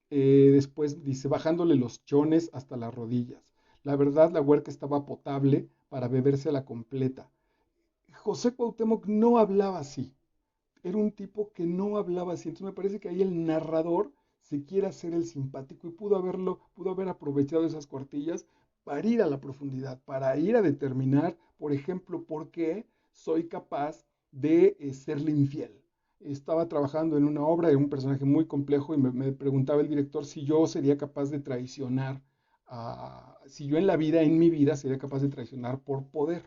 Después dice, bajándole los chones hasta las rodillas. La verdad, la huerca estaba potable para bebérsela completa. José Cuauhtémoc no hablaba así, era un tipo que no hablaba así, entonces me parece que ahí el narrador se quiere hacer el simpático y pudo haber aprovechado esas cuartillas para ir a la profundidad, para ir a determinar, por ejemplo, por qué soy capaz de serle infiel. Estaba trabajando en una obra de un personaje muy complejo y me preguntaba el director si yo sería capaz de traicionar, si yo en la vida, en mi vida, sería capaz de traicionar por poder.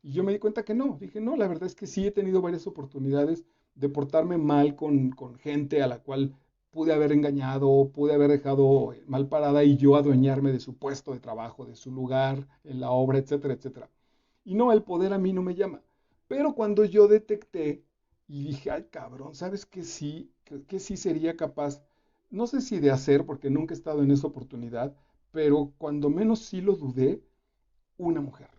Y yo me di cuenta que no. Dije, no, la verdad es que sí he tenido varias oportunidades de portarme mal con gente a la cual pude haber engañado, pude haber dejado mal parada y yo adueñarme de su puesto de trabajo, de su lugar en la obra, etcétera, etcétera. Y no, el poder a mí no me llama. Pero cuando yo detecté y dije, ay cabrón, ¿sabes qué sí? Que sí sería capaz, no sé si de hacer, porque nunca he estado en esa oportunidad, pero cuando menos sí lo dudé, una mujer.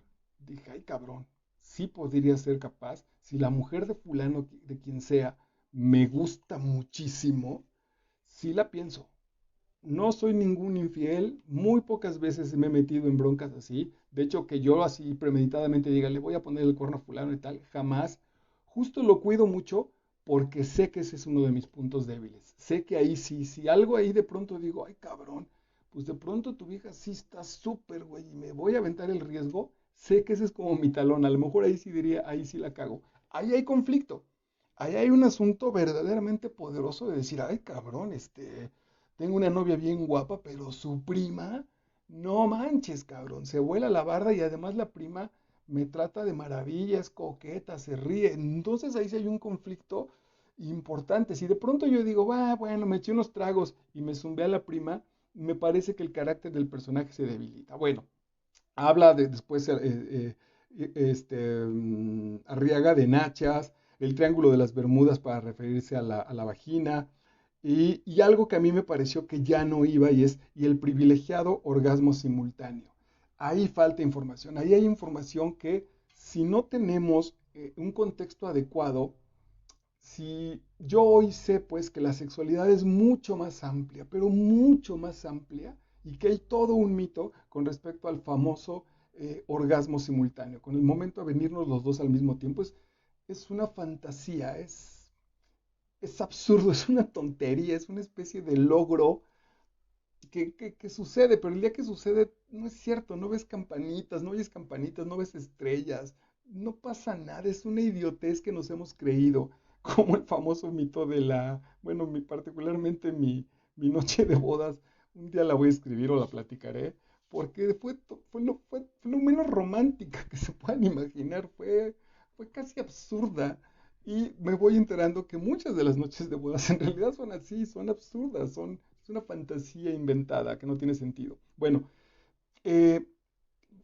Dije, ay cabrón, sí podría ser capaz, si la mujer de fulano, de quien sea, me gusta muchísimo, sí la pienso. No soy ningún infiel, muy pocas veces me he metido en broncas así. De hecho, que yo así premeditadamente diga, le voy a poner el cuerno a fulano y tal, jamás. Justo lo cuido mucho porque sé que ese es uno de mis puntos débiles. Sé que ahí sí, si algo ahí de pronto digo, ay cabrón, pues de pronto tu vieja sí está súper, güey, y me voy a aventar el riesgo, sé que ese es como mi talón, a lo mejor ahí sí diría, ahí sí la cago. Ahí hay conflicto, ahí hay un asunto verdaderamente poderoso de decir, ay cabrón, tengo una novia bien guapa, pero su prima, no manches, cabrón, se vuela la barda y además la prima me trata de maravilla, es coqueta, se ríe. Entonces ahí sí hay un conflicto importante. Si de pronto yo digo, va, bueno, me eché unos tragos y me zumbé a la prima, me parece que el carácter del personaje se debilita. Bueno, habla después Arriaga de nachas, el triángulo de las Bermudas para referirse a la vagina, y algo que a mí me pareció que ya no iba y el privilegiado orgasmo simultáneo. Ahí falta información, ahí hay información que si no tenemos un contexto adecuado, si yo hoy sé pues que la sexualidad es mucho más amplia, pero mucho más amplia, y que hay todo un mito con respecto al famoso orgasmo simultáneo, con el momento de venirnos los dos al mismo tiempo, es una fantasía, es absurdo, es una tontería, es una especie de logro que sucede, pero el día que sucede no es cierto, no ves campanitas, no oyes campanitas, no ves estrellas, no pasa nada, es una idiotez que nos hemos creído, como el famoso mito de bueno, particularmente mi noche de bodas, un día la voy a escribir o la platicaré, porque fue lo menos romántica que se puedan imaginar, fue casi absurda. Y me voy enterando que muchas de las noches de bodas en realidad son así, son absurdas, es una fantasía inventada que no tiene sentido. Bueno, eh,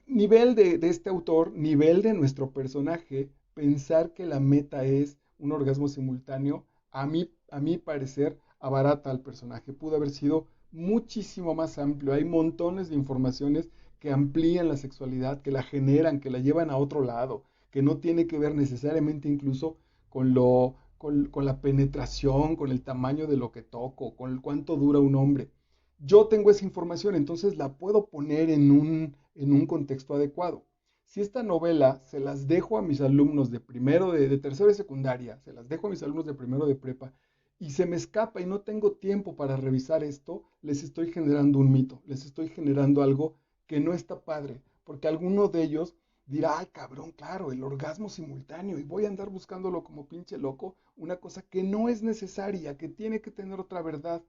nivel de este autor, nivel de nuestro personaje, pensar que la meta es un orgasmo simultáneo, a mi parecer, abarata al personaje. Pudo haber sido muchísimo más amplio. Hay montones de informaciones que amplían la sexualidad, que la generan, que la llevan a otro lado, que no tiene que ver necesariamente incluso con la penetración, con el tamaño de lo que toco, con el cuánto dura un hombre. Yo tengo esa información, entonces la puedo poner en un contexto adecuado. Si esta novela se las dejo a mis alumnos de primero, de tercero de secundaria, se las dejo a mis alumnos de primero de prepa, y se me escapa y no tengo tiempo para revisar esto, les estoy generando un mito, les estoy generando algo que no está padre, porque alguno de ellos dirá, ay cabrón, claro, el orgasmo simultáneo, y voy a andar buscándolo como pinche loco, una cosa que no es necesaria, que tiene que tener otra verdad.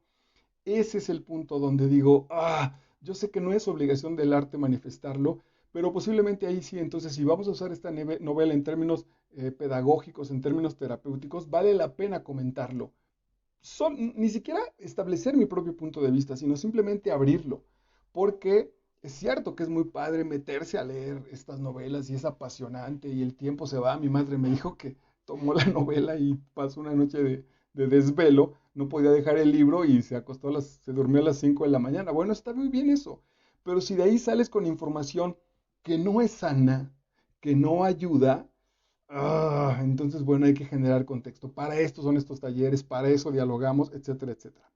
Ese es el punto donde digo, yo sé que no es obligación del arte manifestarlo, pero posiblemente ahí sí, entonces si vamos a usar esta novela en términos pedagógicos, en términos terapéuticos, vale la pena comentarlo. Ni siquiera establecer mi propio punto de vista, sino simplemente abrirlo, porque es cierto que es muy padre meterse a leer estas novelas y es apasionante y el tiempo se va. Mi madre me dijo que tomó la novela y pasó una noche de desvelo, no podía dejar el libro y se durmió a las 5 de la mañana. Bueno, está muy bien eso, pero si de ahí sales con información que no es sana, que no ayuda, entonces, bueno, hay que generar contexto. Para esto son estos talleres, para eso dialogamos, etcétera, etcétera.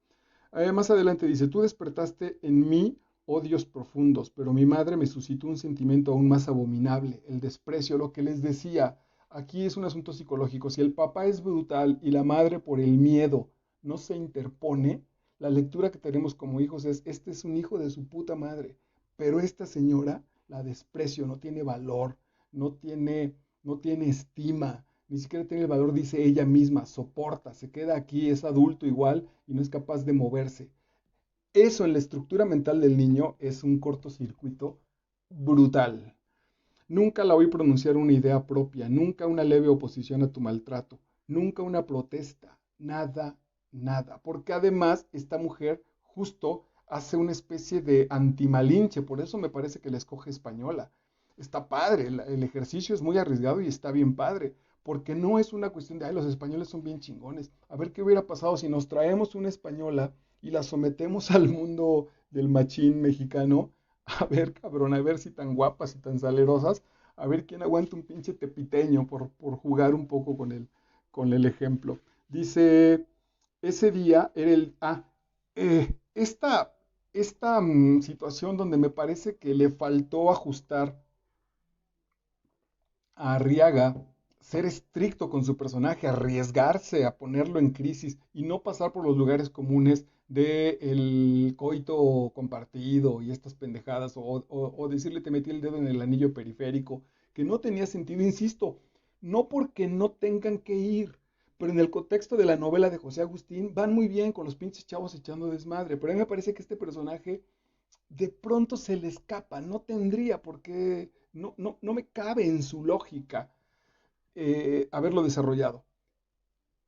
Más adelante dice, tú despertaste en mí odios profundos, pero mi madre me suscitó un sentimiento aún más abominable, el desprecio, lo que les decía. Aquí es un asunto psicológico. Si el papá es brutal y la madre por el miedo no se interpone, la lectura que tenemos como hijos es, este es un hijo de su puta madre, pero esta señora la desprecio, no tiene valor, no tiene, no tiene estima, ni siquiera tiene el valor, dice ella misma, soporta, se queda aquí, es adulto igual y no es capaz de moverse. Eso en la estructura mental del niño es un cortocircuito brutal. Nunca la oí pronunciar una idea propia, nunca una leve oposición a tu maltrato, nunca una protesta, nada, nada. Porque además esta mujer justo hace una especie de antimalinche, por eso me parece que la escoge española. Está padre, el ejercicio es muy arriesgado y está bien padre, porque no es una cuestión de, ay, los españoles son bien chingones. A ver qué hubiera pasado si nos traemos una española y la sometemos al mundo del machín mexicano. A ver, cabrón, a ver si tan guapas y tan salerosas, a ver quién aguanta un pinche tepiteño por jugar un poco con el ejemplo. Dice, ese día era esta situación donde me parece que le faltó ajustar a Arriaga ser estricto con su personaje, arriesgarse a ponerlo en crisis y no pasar por los lugares comunes de el coito compartido y estas pendejadas, o decirle te metí el dedo en el anillo periférico, que no tenía sentido, insisto, no porque no tengan que ir, pero en el contexto de la novela de José Agustín van muy bien con los pinches chavos echando desmadre, pero a mí me parece que este personaje de pronto se le escapa, no tendría por qué, no me cabe en su lógica haberlo desarrollado.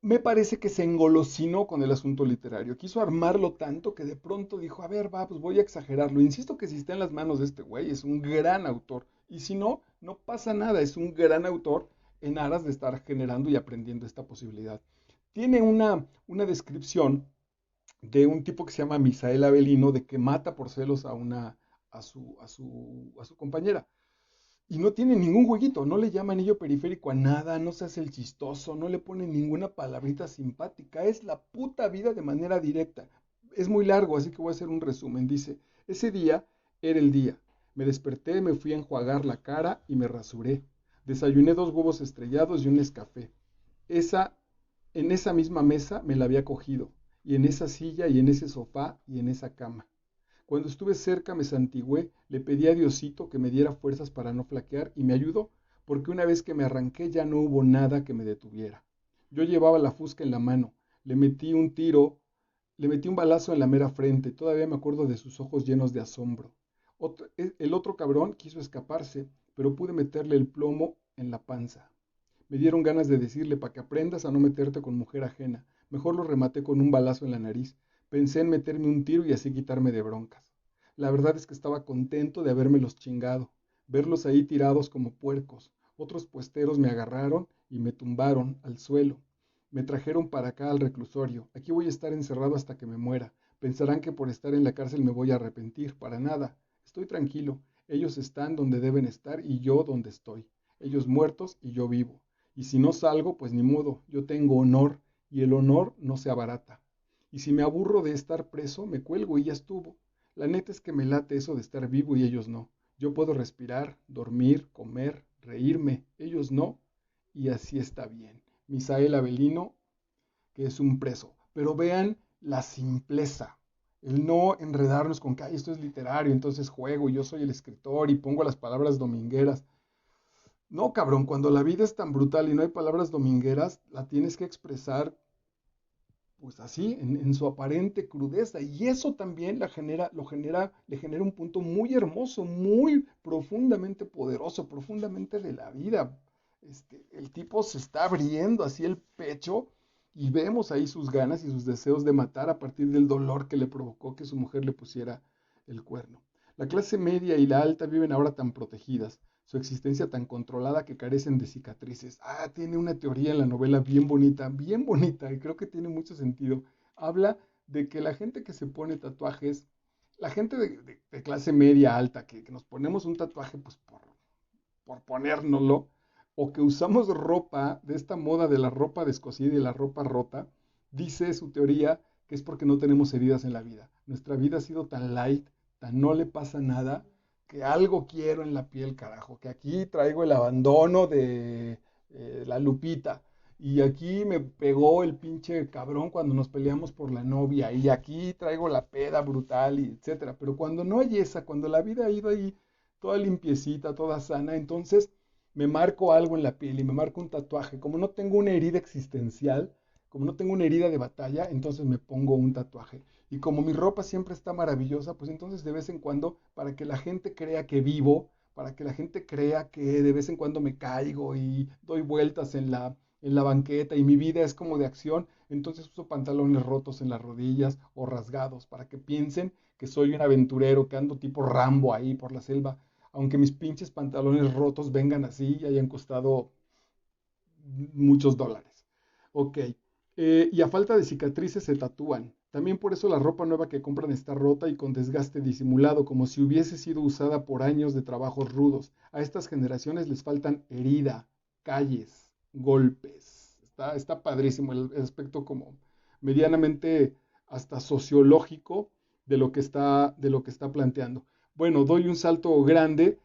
Me parece que se engolosinó con el asunto literario, quiso armarlo tanto que de pronto dijo, a ver, va, pues voy a exagerarlo. Insisto que si está en las manos de este güey, es un gran autor. Y si no, no pasa nada, es un gran autor en aras de estar generando y aprendiendo esta posibilidad. Tiene una descripción de un tipo que se llama Misael Avelino, de que mata por celos a su compañera. Y no tiene ningún jueguito, no le llama anillo periférico a nada, no se hace el chistoso, no le pone ninguna palabrita simpática, es la puta vida de manera directa. Es muy largo, así que voy a hacer un resumen. Dice, ese día era el día. Me desperté, me fui a enjuagar la cara y me rasuré. Desayuné 2 huevos estrellados y un escafé. Esa, en esa misma mesa me la había cogido, y en esa silla y en ese sofá y en esa cama. Cuando estuve cerca me santigué, le pedí a Diosito que me diera fuerzas para no flaquear y me ayudó, porque una vez que me arranqué ya no hubo nada que me detuviera. Yo llevaba la fusca en la mano, le metí un tiro, le metí un balazo en la mera frente, todavía me acuerdo de sus ojos llenos de asombro. El otro cabrón quiso escaparse, pero pude meterle el plomo en la panza. Me dieron ganas de decirle para que aprendas a no meterte con mujer ajena. Mejor lo rematé con un balazo en la nariz. Pensé en meterme un tiro y así quitarme de broncas. La verdad es que estaba contento de habérmelos chingado, verlos ahí tirados como puercos. Otros puesteros me agarraron y me tumbaron al suelo. Me trajeron para acá al reclusorio. Aquí voy a estar encerrado hasta que me muera. Pensarán que por estar en la cárcel me voy a arrepentir. Para nada. Estoy tranquilo. Ellos están donde deben estar y yo donde estoy. Ellos muertos y yo vivo. Y si no salgo, pues ni modo, yo tengo honor y el honor no se abarata. Y si me aburro de estar preso, me cuelgo y ya estuvo. La neta es que me late eso de estar vivo y ellos no. Yo puedo respirar, dormir, comer, reírme, ellos no, y así está bien. Misael Avelino, que es un preso. Pero vean la simpleza, el no enredarnos con que "Ay, esto es literario, entonces juego, yo soy el escritor y pongo las palabras domingueras". No, cabrón, cuando la vida es tan brutal y no hay palabras domingueras, la tienes que expresar pues así, en su aparente crudeza. Y eso también le genera un punto muy hermoso, muy profundamente poderoso, profundamente de la vida. El tipo se está abriendo así el pecho y vemos ahí sus ganas y sus deseos de matar a partir del dolor que le provocó que su mujer le pusiera el cuerno. La clase media y la alta viven ahora tan protegidas, su existencia tan controlada que carecen de cicatrices. Tiene una teoría en la novela bien bonita, y creo que tiene mucho sentido. Habla de que la gente que se pone tatuajes, la gente de clase media alta, que nos ponemos un tatuaje pues por ponérnoslo, o que usamos ropa de esta moda de la ropa descosida y la ropa rota, dice su teoría que es porque no tenemos heridas en la vida. Nuestra vida ha sido tan light, tan no le pasa nada, que algo quiero en la piel, carajo, que aquí traigo el abandono de la Lupita, y aquí me pegó el pinche cabrón cuando nos peleamos por la novia, y aquí traigo la peda brutal, y etcétera. Pero cuando no hay esa, cuando la vida ha ido ahí toda limpiecita, toda sana, entonces me marco algo en la piel y me marco un tatuaje. Como no tengo una herida existencial, como no tengo una herida de batalla, entonces me pongo un tatuaje. Y como mi ropa siempre está maravillosa, pues entonces de vez en cuando, para que la gente crea que vivo, para que la gente crea que de vez en cuando me caigo y doy vueltas en la banqueta y mi vida es como de acción, entonces uso pantalones rotos en las rodillas o rasgados, para que piensen que soy un aventurero, que ando tipo Rambo ahí por la selva, aunque mis pinches pantalones rotos vengan así y hayan costado muchos dólares. Ok. Y a falta de cicatrices se tatúan. También por eso la ropa nueva que compran está rota y con desgaste disimulado, como si hubiese sido usada por años de trabajos rudos. A estas generaciones les faltan herida, calles, golpes. Está padrísimo el aspecto como medianamente hasta sociológico de lo que está planteando. Bueno, doy un salto grande.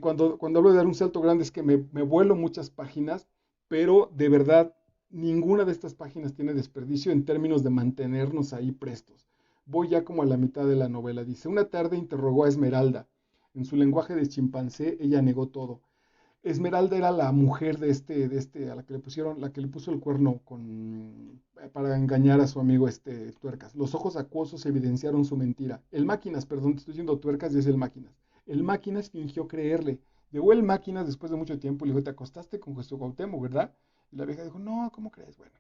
Cuando hablo de dar un salto grande es que me vuelo muchas páginas pero de verdad ninguna de estas páginas tiene desperdicio en términos de mantenernos ahí prestos. Voy ya como a la mitad de la novela. Dice, una tarde interrogó a Esmeralda. En su lenguaje de chimpancé, ella negó todo. Esmeralda era la mujer a la que le pusieron, la que le puso el cuerno para engañar a su amigo Tuercas. Los ojos acuosos evidenciaron su mentira. El Máquinas, perdón, te estoy diciendo Tuercas y es el Máquinas. El Máquinas fingió creerle. Llegó el Máquinas después de mucho tiempo y le dijo, te acostaste con Jesús Cuauhtémoc, ¿verdad? Y la vieja dijo, no, ¿cómo crees? Bueno,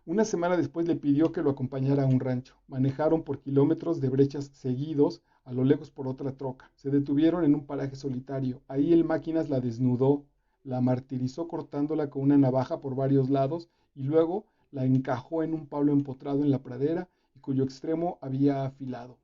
una semana después le pidió que lo acompañara a un rancho. Manejaron por kilómetros de brechas seguidos, a lo lejos por otra troca. Se detuvieron en un paraje solitario. Ahí el Máquinas la desnudó, la martirizó cortándola con una navaja por varios lados y luego la encajó en un palo empotrado en la pradera y cuyo extremo había afilado.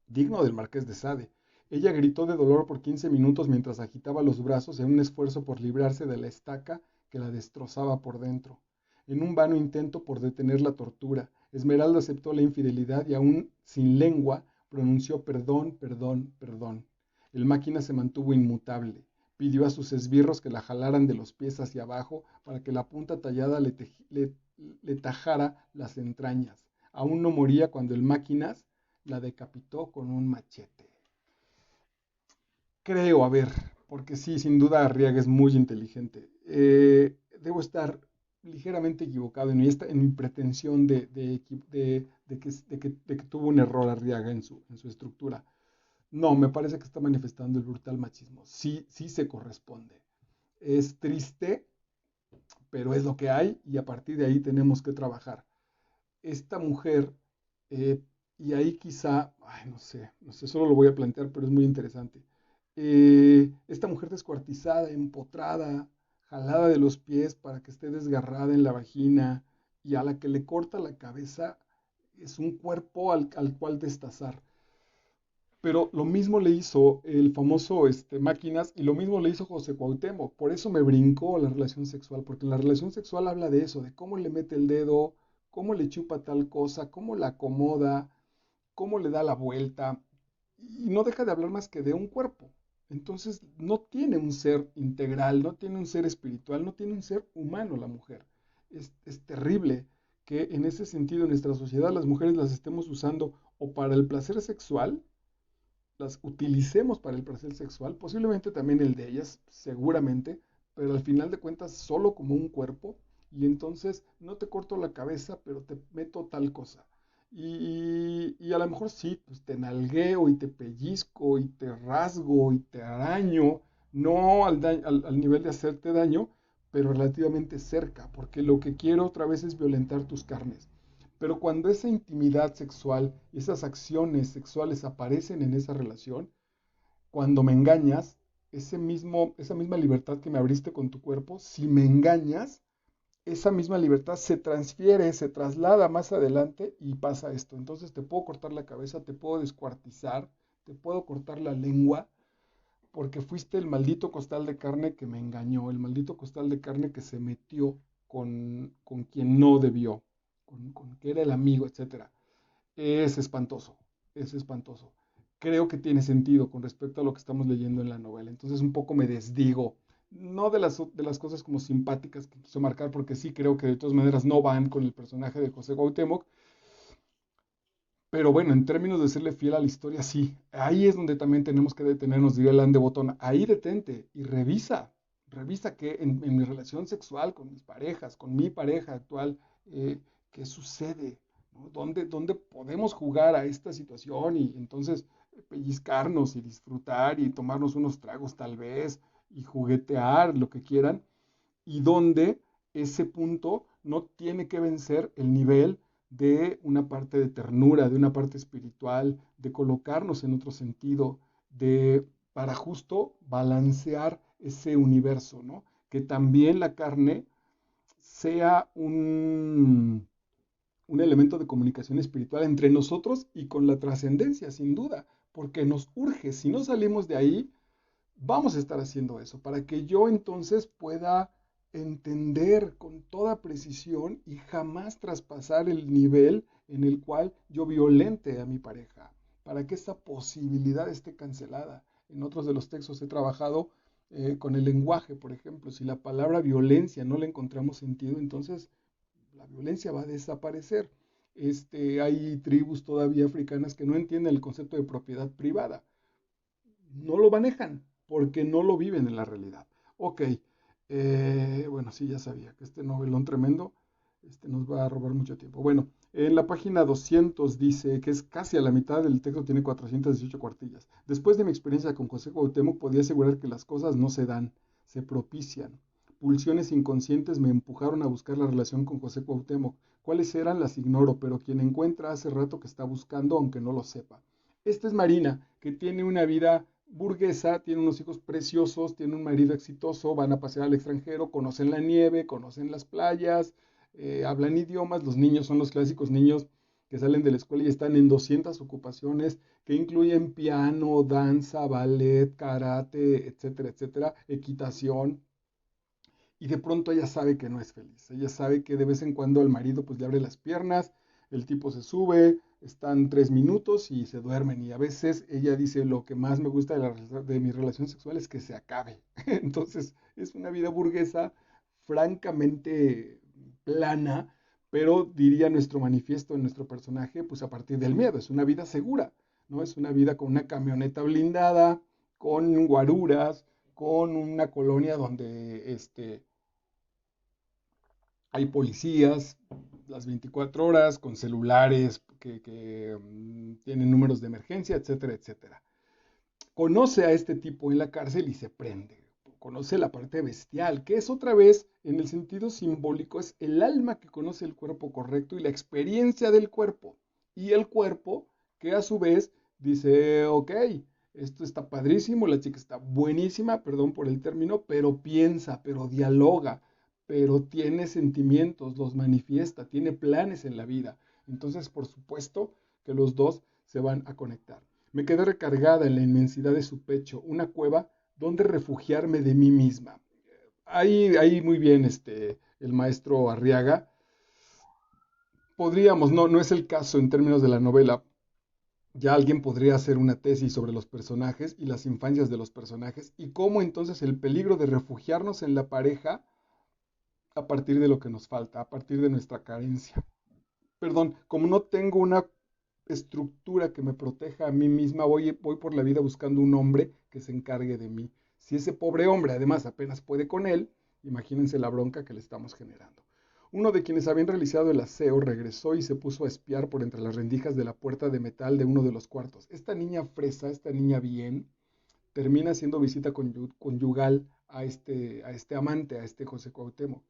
Digno del Marqués de Sade. Ella gritó de dolor por 15 minutos mientras agitaba los brazos en un esfuerzo por librarse de la estaca que la destrozaba por dentro. En un vano intento por detener la tortura, Esmeralda aceptó la infidelidad y aún sin lengua pronunció perdón, perdón, perdón. El Máquina se mantuvo inmutable. Pidió a sus esbirros que la jalaran de los pies hacia abajo para que la punta tallada le tajara las entrañas. Aún no moría cuando el Máquinas la decapitó con un machete. Creo, a ver, porque sí, sin duda Arriaga es muy inteligente. Debo estar ligeramente equivocado en mi pretensión de que tuvo un error Arriaga en su estructura. No, me parece que está manifestando el brutal machismo. Sí, sí se corresponde. Es triste, pero es lo que hay y a partir de ahí tenemos que trabajar. Esta mujer, eh, y ahí quizá, ay, no sé, solo lo voy a plantear, pero es muy interesante. Esta mujer descuartizada, empotrada, jalada de los pies para que esté desgarrada en la vagina y a la que le corta la cabeza, es un cuerpo al cual destazar. Pero lo mismo le hizo el famoso Máquinas y lo mismo le hizo José Cuauhtémoc. Por eso me brincó la relación sexual, porque la relación sexual habla de eso, de cómo le mete el dedo, cómo le chupa tal cosa, cómo la acomoda, cómo le da la vuelta. Y no deja de hablar más que de un cuerpo. Entonces no tiene un ser integral, no tiene un ser espiritual, no tiene un ser humano la mujer. Es terrible que en ese sentido en nuestra sociedad las mujeres las estemos usando o para el placer sexual, las utilicemos para el placer sexual, posiblemente también el de ellas, seguramente, pero al final de cuentas solo como un cuerpo, y entonces no te corto la cabeza, pero te meto tal cosa. Y a lo mejor sí, pues te nalgueo y te pellizco y te rasgo y te araño, no al nivel de hacerte daño, pero relativamente cerca, porque lo que quiero otra vez es violentar tus carnes. Pero cuando esa intimidad sexual y esas acciones sexuales aparecen en esa relación, cuando me engañas, esa misma libertad que me abriste con tu cuerpo, si me engañas, esa misma libertad se transfiere, se traslada más adelante y pasa esto. Entonces te puedo cortar la cabeza, te puedo descuartizar, te puedo cortar la lengua, porque fuiste el maldito costal de carne que me engañó, el maldito costal de carne que se metió con quien no debió, con que era el amigo, etcétera. Es espantoso, es espantoso. Creo que tiene sentido con respecto a lo que estamos leyendo en la novela. Entonces un poco me desdigo, no de las cosas como simpáticas que quiso marcar, porque sí creo que de todas maneras no van con el personaje de José Cuauhtémoc, pero bueno, en términos de serle fiel a la historia, sí. Ahí es donde también tenemos que detenernos, diría Alain de Botton. Ahí detente y revisa que en mi relación sexual con mis parejas, con mi pareja actual, qué sucede, ¿no? ¿Dónde podemos jugar a esta situación y entonces pellizcarnos y disfrutar y tomarnos unos tragos tal vez y juguetear, lo que quieran, y donde ese punto no tiene que vencer el nivel de una parte de ternura, de una parte espiritual, de colocarnos en otro sentido, para justo balancear ese universo, ¿no? Que también la carne sea un elemento de comunicación espiritual entre nosotros y con la trascendencia, sin duda, porque nos urge, si no salimos de ahí, vamos a estar haciendo eso, para que yo entonces pueda entender con toda precisión y jamás traspasar el nivel en el cual yo violente a mi pareja, para que esta posibilidad esté cancelada. En otros de los textos he trabajado con el lenguaje, por ejemplo. Si la palabra violencia no le encontramos sentido, entonces la violencia va a desaparecer. Hay tribus todavía africanas que no entienden el concepto de propiedad privada. No lo manejan porque no lo viven en la realidad. Ok, bueno, sí, ya sabía que este novelón tremendo nos va a robar mucho tiempo. Bueno, en la página 200 dice que es casi a la mitad del texto, tiene 418 cuartillas. Después de mi experiencia con José Cuauhtémoc, podía asegurar que las cosas no se dan, se propician. Pulsiones inconscientes me empujaron a buscar la relación con José Cuauhtémoc. ¿Cuáles eran? Las ignoro, pero quien encuentra hace rato que está buscando, aunque no lo sepa. Esta es Marina, que tiene una vida burguesa, tiene unos hijos preciosos, tiene un marido exitoso, van a pasear al extranjero, conocen la nieve, conocen las playas, hablan idiomas, los niños son los clásicos niños que salen de la escuela y están en 200 ocupaciones que incluyen piano, danza, ballet, karate, etcétera, etcétera, equitación. Y de pronto ella sabe que no es feliz. Ella sabe que de vez en cuando al marido pues le abre las piernas, el tipo se sube, están 3 minutos y se duermen. Y a veces ella dice, lo que más me gusta de mi relación sexual es que se acabe. Entonces es una vida burguesa francamente plana, pero diría nuestro manifiesto, en nuestro personaje, pues a partir del miedo. Es una vida segura, ¿no? Es una vida con una camioneta blindada, con guaruras, con una colonia donde hay policías las 24 horas, con celulares que tienen números de emergencia, etcétera, etcétera. Conoce a este tipo en la cárcel y se prende. Conoce la parte bestial, que es otra vez, en el sentido simbólico, es el alma que conoce el cuerpo correcto y la experiencia del cuerpo. Y el cuerpo que a su vez dice, ok, esto está padrísimo, la chica está buenísima, perdón por el término, pero piensa, pero dialoga, pero tiene sentimientos, los manifiesta, tiene planes en la vida. Entonces, por supuesto que los dos se van a conectar. Me quedé recargada en la inmensidad de su pecho, una cueva donde refugiarme de mí misma. Ahí muy bien el maestro Arriaga. Podríamos, no es el caso en términos de la novela, ya alguien podría hacer una tesis sobre los personajes y las infancias de los personajes y cómo entonces el peligro de refugiarnos en la pareja a partir de lo que nos falta, a partir de nuestra carencia. Perdón, como no tengo una estructura que me proteja a mí misma, voy por la vida buscando un hombre que se encargue de mí. Si ese pobre hombre además apenas puede con él, imagínense la bronca que le estamos generando. Uno de quienes habían realizado el aseo regresó y se puso a espiar por entre las rendijas de la puerta de metal de uno de los cuartos. Esta niña fresa, esta niña bien, termina haciendo visita conyugal a este amante, a este José Cuauhtémoc.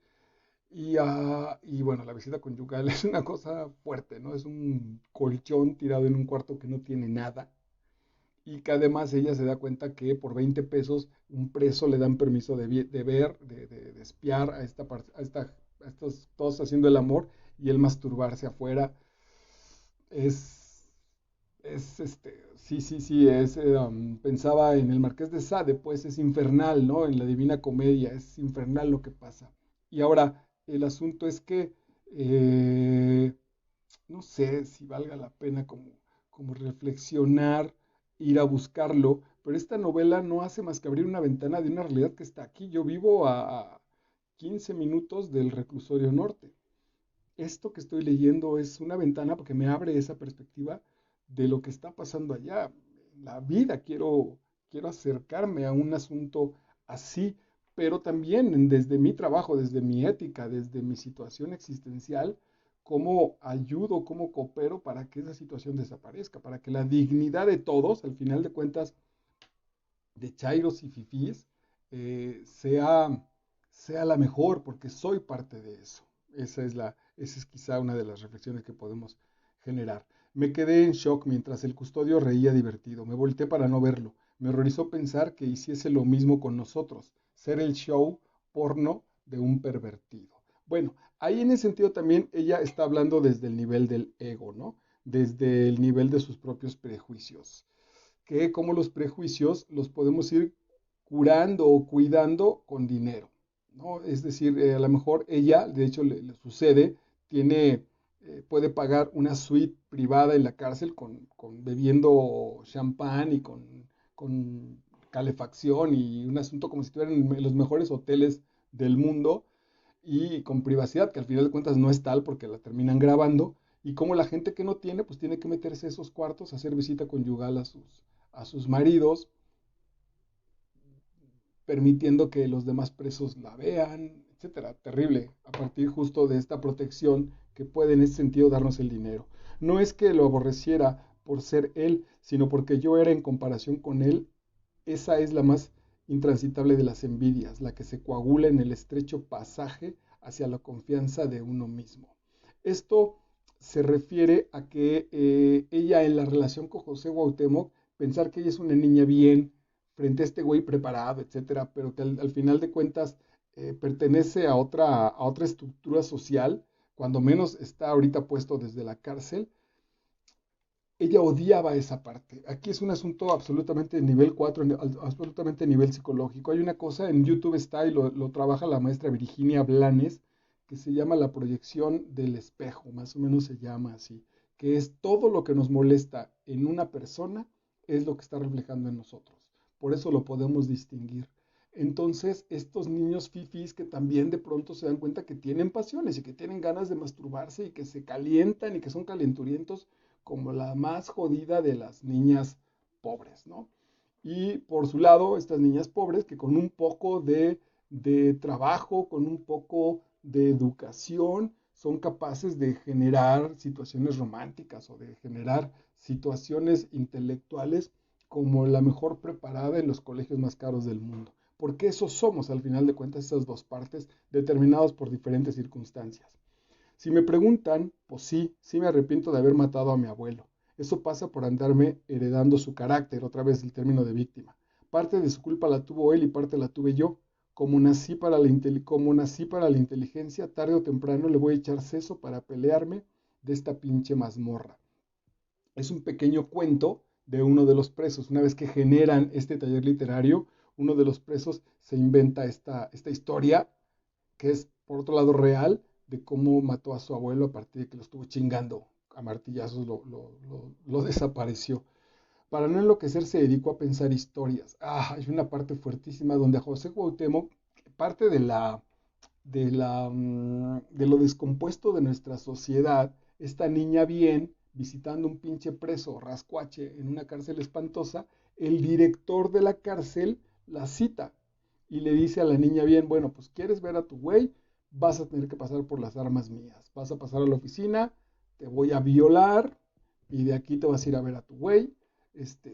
Y bueno, la visita conyugal es una cosa fuerte, ¿no? Es un colchón tirado en un cuarto que no tiene nada y que además ella se da cuenta que por 20 pesos un preso le dan permiso de ver, de espiar a estos todos haciendo el amor y él masturbarse afuera. Es, sí, sí, sí, pensaba en el Marqués de Sade, pues es infernal, ¿no? En la Divina Comedia, es infernal lo que pasa. Y ahora, el asunto es que eh, no sé si valga la pena como reflexionar, ir a buscarlo, pero esta novela no hace más que abrir una ventana de una realidad que está aquí. Yo vivo a 15 minutos del reclusorio norte. Esto que estoy leyendo es una ventana porque me abre esa perspectiva de lo que está pasando allá. La vida, quiero acercarme a un asunto así, pero también desde mi trabajo, desde mi ética, desde mi situación existencial, cómo ayudo, cómo coopero para que esa situación desaparezca, para que la dignidad de todos, al final de cuentas, de chairos y fifís, sea la mejor, porque soy parte de eso. Esa es quizá una de las reflexiones que podemos generar. Me quedé en shock mientras el custodio reía divertido. Me volteé para no verlo. Me horrorizó pensar que hiciese lo mismo con nosotros, ser el show porno de un pervertido. Bueno, ahí en ese sentido también ella está hablando desde el nivel del ego, ¿no? Desde el nivel de sus propios prejuicios, que como los prejuicios los podemos ir curando o cuidando con dinero, ¿no? Es decir, a lo mejor ella, de hecho le sucede, puede pagar una suite privada en la cárcel con bebiendo champán y con calefacción y un asunto como si estuvieran en los mejores hoteles del mundo y con privacidad, que al final de cuentas no es tal porque la terminan grabando, y como la gente que no tiene, pues tiene que meterse a esos cuartos, hacer visita conyugal a sus maridos, permitiendo que los demás presos la vean, etcétera. Terrible, a partir justo de esta protección que puede en ese sentido darnos el dinero. No es que lo aborreciera por ser él, sino porque yo era en comparación con él. Esa es la más intransitable de las envidias, la que se coagula en el estrecho pasaje hacia la confianza de uno mismo. Esto se refiere a que ella en la relación con José Cuauhtémoc, pensar que ella es una niña bien, frente a este güey preparado, etcétera, pero que al final de cuentas pertenece a otra estructura social, cuando menos está ahorita puesto desde la cárcel, ella odiaba esa parte. Aquí es un asunto absolutamente de nivel 4, absolutamente de nivel psicológico. Hay una cosa, en YouTube está y lo trabaja la maestra Virginia Blanes, que se llama la proyección del espejo, más o menos se llama así, que es todo lo que nos molesta en una persona, es lo que está reflejando en nosotros. Por eso lo podemos distinguir. Entonces, estos niños fifis que también de pronto se dan cuenta que tienen pasiones y que tienen ganas de masturbarse y que se calientan y que son calenturientos, como la más jodida de las niñas pobres, ¿no? Y por su lado, estas niñas pobres que con un poco de trabajo, con un poco de educación, son capaces de generar situaciones románticas o de generar situaciones intelectuales como la mejor preparada en los colegios más caros del mundo. Porque eso somos, al final de cuentas, esas dos partes determinados por diferentes circunstancias. Si me preguntan, pues sí, sí me arrepiento de haber matado a mi abuelo. Eso pasa por andarme heredando su carácter, otra vez el término de víctima. Parte de su culpa la tuvo él y parte la tuve yo. Como nací para la inteligencia, tarde o temprano le voy a echar seso para pelearme de esta pinche mazmorra. Es un pequeño cuento de uno de los presos. Una vez que generan este taller literario, uno de los presos se inventa esta historia que es por otro lado real, de cómo mató a su abuelo a partir de que lo estuvo chingando a martillazos, lo desapareció. Para no enloquecer se dedicó a pensar historias. Hay una parte fuertísima donde a José Cuauhtémoc, parte de lo descompuesto de nuestra sociedad, esta niña bien, visitando un pinche preso rascuache en una cárcel espantosa, el director de la cárcel la cita y le dice a la niña bien, bueno, pues quieres ver a tu güey, vas a tener que pasar por las armas mías, vas a pasar a la oficina, te voy a violar y de aquí te vas a ir a ver a tu güey,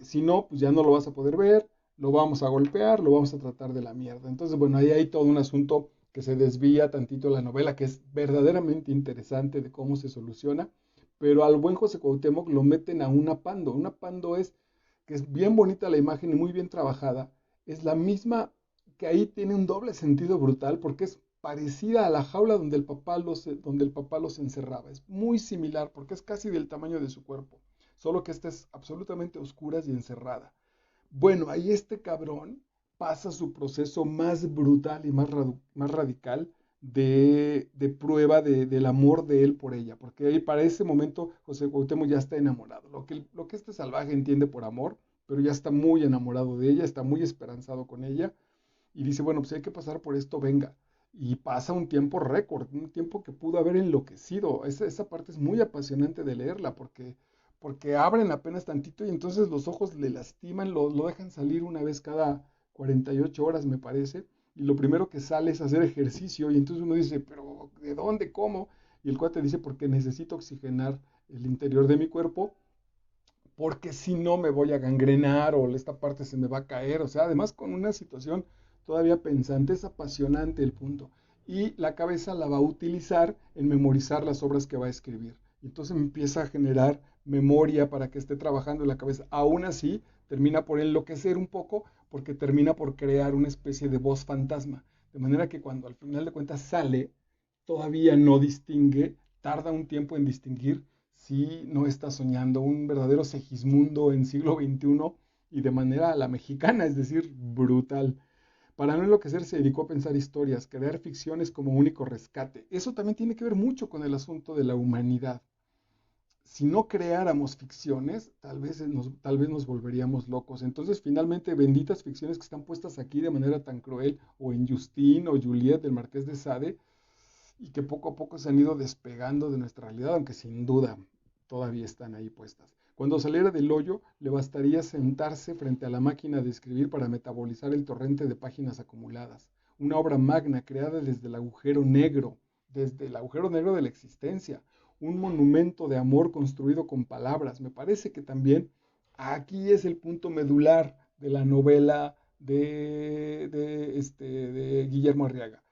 si no, pues ya no lo vas a poder ver, lo vamos a golpear, lo vamos a tratar de la mierda. Entonces, bueno, ahí hay todo un asunto que se desvía tantito de la novela, que es verdaderamente interesante de cómo se soluciona, pero al buen José Cuauhtémoc lo meten a una pando. Una pando es que es bien bonita la imagen y muy bien trabajada, es la misma que ahí tiene un doble sentido brutal porque es parecida a la jaula donde el papá los encerraba. Es muy similar porque es casi del tamaño de su cuerpo, solo que esta es absolutamente oscura y encerrada. Bueno, ahí este cabrón pasa su proceso más brutal y más radical de prueba del amor de él por ella, porque ahí para ese momento José Cuauhtémoc ya está enamorado, lo que este salvaje entiende por amor, pero ya está muy enamorado de ella, está muy esperanzado con ella, y dice, bueno, pues hay que pasar por esto, venga. Y pasa un tiempo récord, un tiempo que pudo haber enloquecido. Esa parte es muy apasionante de leerla porque abren apenas tantito y entonces los ojos le lastiman, lo dejan salir una vez cada 48 horas, me parece. Y lo primero que sale es hacer ejercicio y entonces uno dice, pero ¿de dónde? ¿Cómo? Y el cuate dice, porque necesito oxigenar el interior de mi cuerpo porque si no me voy a gangrenar o esta parte se me va a caer. O sea, además con una situación todavía pensante, es apasionante el punto. Y la cabeza la va a utilizar en memorizar las obras que va a escribir. Entonces empieza a generar memoria para que esté trabajando en la cabeza. Aún así, termina por enloquecer un poco porque termina por crear una especie de voz fantasma. De manera que cuando al final de cuentas sale, todavía no distingue, tarda un tiempo en distinguir si no está soñando un verdadero Segismundo en siglo XXI y de manera a la mexicana, es decir, brutal. Para no enloquecer se dedicó a pensar historias, crear ficciones como único rescate. Eso también tiene que ver mucho con el asunto de la humanidad. si no creáramos ficciones, tal vez nos volveríamos locos. Entonces, finalmente, benditas ficciones que están puestas aquí de manera tan cruel, o en Justine o Juliet del Marqués de Sade, y que poco a poco se han ido despegando de nuestra realidad, aunque sin duda todavía están ahí puestas. Cuando saliera del hoyo, le bastaría sentarse frente a la máquina de escribir para metabolizar el torrente de páginas acumuladas. Una obra magna creada desde el agujero negro de la existencia, un monumento de amor construido con palabras. Me parece que también aquí es el punto medular de la novela de Guillermo Arriaga.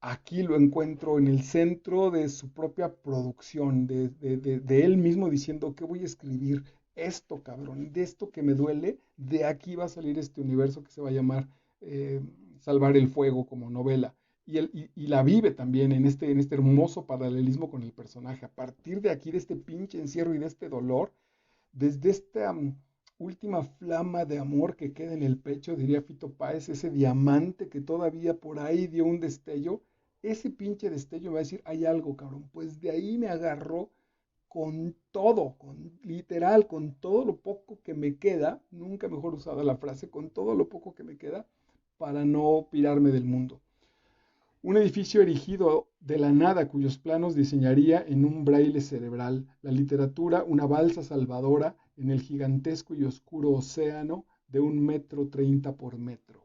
Aquí lo encuentro en el centro de su propia producción, de él mismo diciendo, ¿qué voy a escribir? Esto, cabrón, de esto que me duele, de aquí va a salir este universo que se va a llamar eh, Salvar el Fuego como novela. Y la vive también en este hermoso paralelismo con el personaje. A partir de aquí, de este pinche encierro y de este dolor, desde esta última flama de amor que queda en el pecho, diría Fito Páez, ese diamante que todavía por ahí dio un destello, ese pinche destello me va a decir, hay algo, cabrón, pues de ahí me agarró con todo, literal, con todo lo poco que me queda, nunca mejor usada la frase, con todo lo poco que me queda para no pirarme del mundo. Un edificio erigido de la nada cuyos planos diseñaría en un braille cerebral, la literatura una balsa salvadora en el gigantesco y oscuro océano de 1,30 m por metro.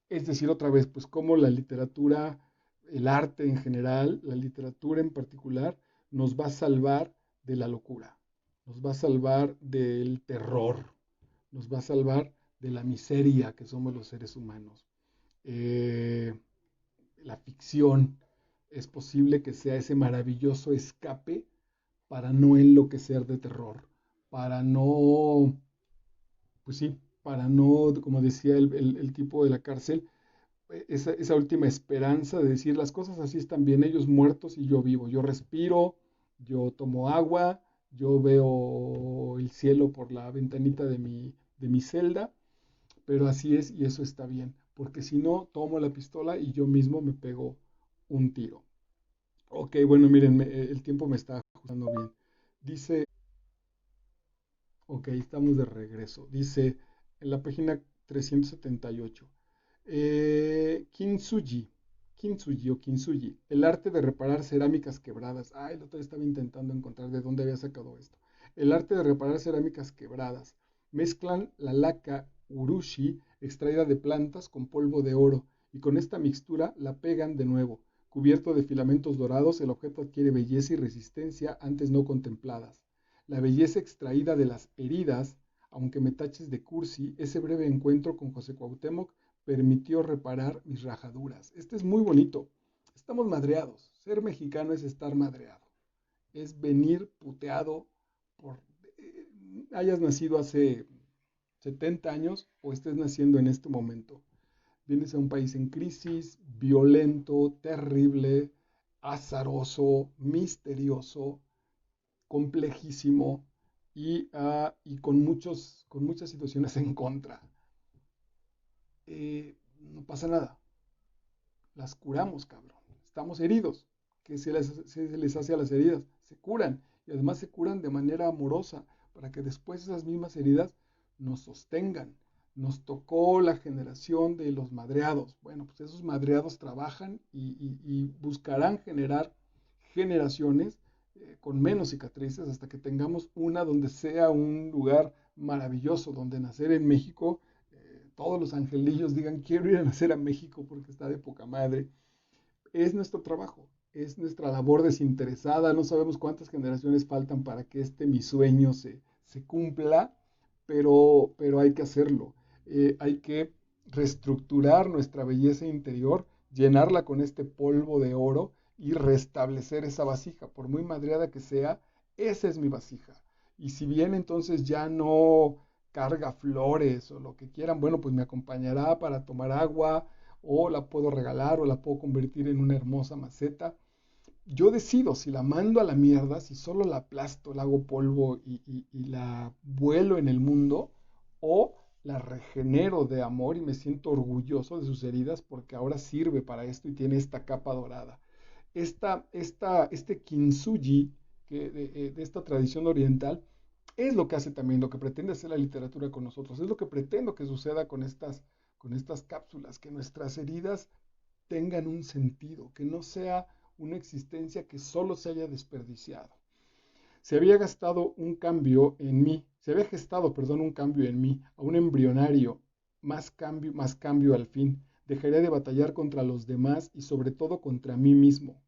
Es decir, otra vez, pues cómo la literatura, el arte en general, la literatura en particular, nos va a salvar de la locura, nos va a salvar del terror, nos va a salvar de la miseria que somos los seres humanos. Eh, la ficción es posible que sea ese maravilloso escape para no enloquecer de terror, para no, pues sí, para no, como decía el tipo de la cárcel, esa última esperanza de decir las cosas así están bien, ellos muertos y yo vivo, yo respiro, yo tomo agua, yo veo el cielo por la ventanita de mi celda, pero así es y eso está bien, porque si no, tomo la pistola y yo mismo me pego un tiro. Ok, bueno, miren, el tiempo me está ajustando bien. Dice, ok, estamos de regreso. Dice en la página 378, Kintsugi, el arte de reparar cerámicas quebradas. Ah, el otro día estaba intentando encontrar de dónde había sacado esto. El arte de reparar cerámicas quebradas. Mezclan la laca urushi extraída de plantas con polvo de oro y con esta mixtura la pegan de nuevo. Cubierto de filamentos dorados, el objeto adquiere belleza y resistencia antes no contempladas. La belleza extraída de las heridas, aunque me taches de cursi, ese breve encuentro con José Cuauhtémoc permitió reparar mis rajaduras. Este es muy bonito. Estamos madreados. Ser mexicano es estar madreado. Es venir puteado por... hayas nacido hace 70 años o estés naciendo en este momento. Vienes a un país en crisis, violento, terrible, azaroso, misterioso, complejísimo y con muchas situaciones en contra. No pasa nada, las curamos, cabrón. Estamos heridos. ¿Qué se les hace a las heridas? Se curan y además se curan de manera amorosa para que después esas mismas heridas nos sostengan. Nos tocó la generación de los madreados. Bueno, pues esos madreados trabajan y buscarán generar generaciones con menos cicatrices hasta que tengamos una donde sea un lugar maravilloso, donde nacer en México, todos los angelillos digan quiero ir a nacer a México porque está de poca madre. Es nuestro trabajo, es nuestra labor desinteresada, no sabemos cuántas generaciones faltan para que mi sueño se cumpla, pero hay que hacerlo. Hay que reestructurar nuestra belleza interior, llenarla con este polvo de oro y restablecer esa vasija, por muy madreada que sea, esa es mi vasija. Y si bien entonces ya no carga flores o lo que quieran, bueno, pues me acompañará para tomar agua o la puedo regalar o la puedo convertir en una hermosa maceta. Yo decido si la mando a la mierda, si solo la aplasto, la hago polvo y la vuelo en el mundo, o la regenero de amor y me siento orgulloso de sus heridas porque ahora sirve para esto y tiene esta capa dorada. Este kintsugi, de esta tradición oriental, es lo que hace también, lo que pretende hacer la literatura con nosotros, es lo que pretendo que suceda con estas cápsulas, que nuestras heridas tengan un sentido, que no sea una existencia que solo se haya desperdiciado. Se había gastado un cambio en mí, se había gestado, perdón, un cambio en mí, a un embrionario, más cambio al fin. Dejaría de batallar contra los demás y sobre todo contra mí mismo.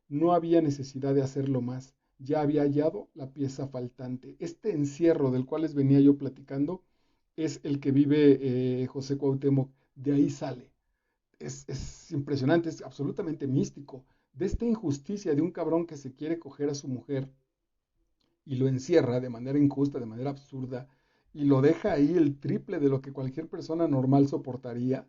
No había necesidad de hacerlo más, ya había hallado la pieza faltante. Este encierro del cual les venía yo platicando es el que vive José Cuauhtémoc, de ahí sale. Es impresionante, es absolutamente místico. De esta injusticia de un cabrón que se quiere coger a su mujer y lo encierra de manera injusta, de manera absurda, y lo deja ahí el triple de lo que cualquier persona normal soportaría,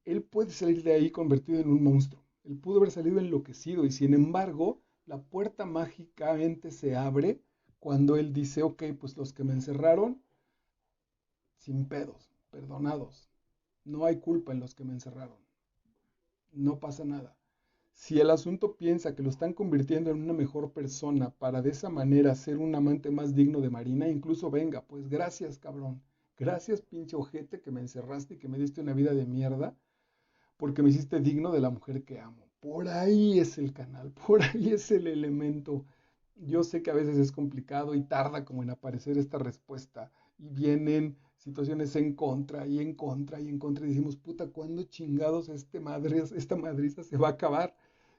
él puede salir de ahí convertido en un monstruo. Él pudo haber salido enloquecido y sin embargo la puerta mágicamente se abre cuando él dice, ok, pues los que me encerraron, sin pedos, perdonados. No hay culpa en los que me encerraron. No pasa nada. Si el asunto piensa que lo están convirtiendo en una mejor persona para de esa manera ser un amante más digno de Marina, incluso venga, pues gracias, cabrón. Gracias, pinche ojete, que me encerraste y que me diste una vida de mierda, porque me hiciste digno de la mujer que amo. Por ahí es el canal, por ahí es el elemento. Yo sé que a veces es complicado y tarda como en aparecer esta respuesta y vienen situaciones en contra y en contra y en contra y decimos, puta, ¿cuándo chingados esta madriza se va a acabar?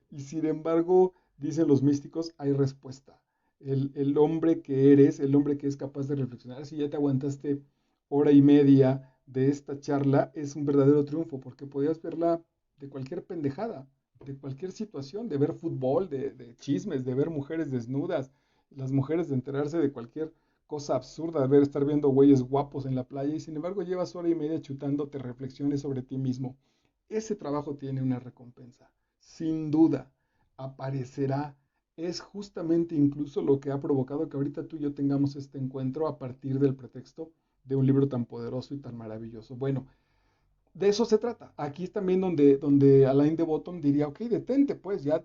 Y sin embargo, dicen los místicos, hay respuesta. El hombre que eres, el hombre que es capaz de reflexionar, si ya te aguantaste hora y media de esta charla, es un verdadero triunfo, porque podías verla de cualquier pendejada, de cualquier situación, de ver fútbol, de chismes, de ver mujeres desnudas, las mujeres de enterarse de cualquier cosa absurda, de ver estar viendo güeyes guapos en la playa, y sin embargo llevas hora y media chutándote reflexiones sobre ti mismo. Ese trabajo tiene una recompensa, sin duda, aparecerá. Es justamente incluso lo que ha provocado que ahorita tú y yo tengamos este encuentro a partir del pretexto de un libro tan poderoso y tan maravilloso. Bueno, de eso se trata. Aquí es también donde Alain de Botton diría, ok, detente, pues ya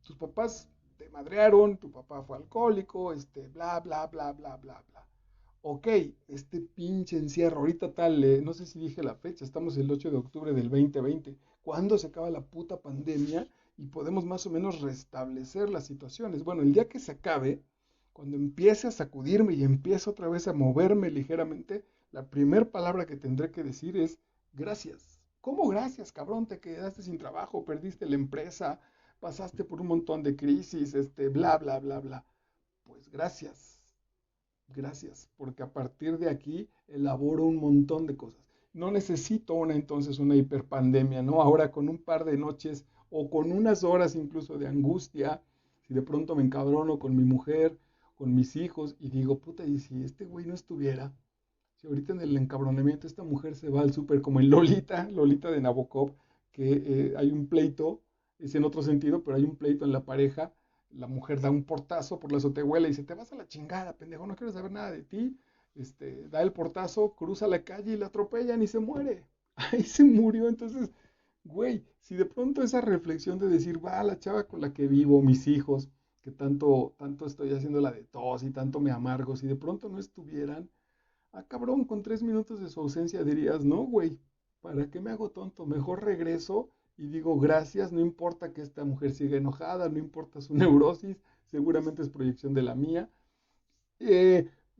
tus papás te madrearon, tu papá fue alcohólico, bla, bla, bla, bla, bla, bla. Ok, este pinche encierro, ahorita tal, no sé si dije la fecha, estamos el 8 de octubre del 2020. ¿Cuándo se acaba la puta pandemia y podemos más o menos restablecer las situaciones? Bueno, el día que se acabe, cuando empiece a sacudirme y empiece otra vez a moverme ligeramente, la primera palabra que tendré que decir es gracias. ¿Cómo gracias, cabrón? Te quedaste sin trabajo, perdiste la empresa, pasaste por un montón de crisis, bla, bla, bla, bla. Pues gracias. Gracias, porque a partir de aquí elaboro un montón de cosas. No necesito entonces una hiperpandemia, ¿no? Ahora con un par de noches o con unas horas incluso de angustia, si de pronto me encabrono con mi mujer, con mis hijos y digo, puta, y si este güey no estuviera, si ahorita en el encabronamiento esta mujer se va al súper como en Lolita de Nabokov, que hay un pleito, es en otro sentido, pero hay un pleito en la pareja, la mujer da un portazo por la azotehuela y dice, te vas a la chingada, pendejo, no quiero saber nada de ti, da el portazo, cruza la calle y la atropellan y se muere. Ahí se murió, entonces, güey, si de pronto esa reflexión de decir, va, la chava con la que vivo, mis hijos, que tanto estoy haciendo la de tos y tanto me amargo, si de pronto no estuvieran, ah, cabrón, con 3 minutos de su ausencia dirías, no, güey, ¿para qué me hago tonto? Mejor regreso y digo gracias, no importa que esta mujer siga enojada, no importa su neurosis, seguramente es proyección de la mía.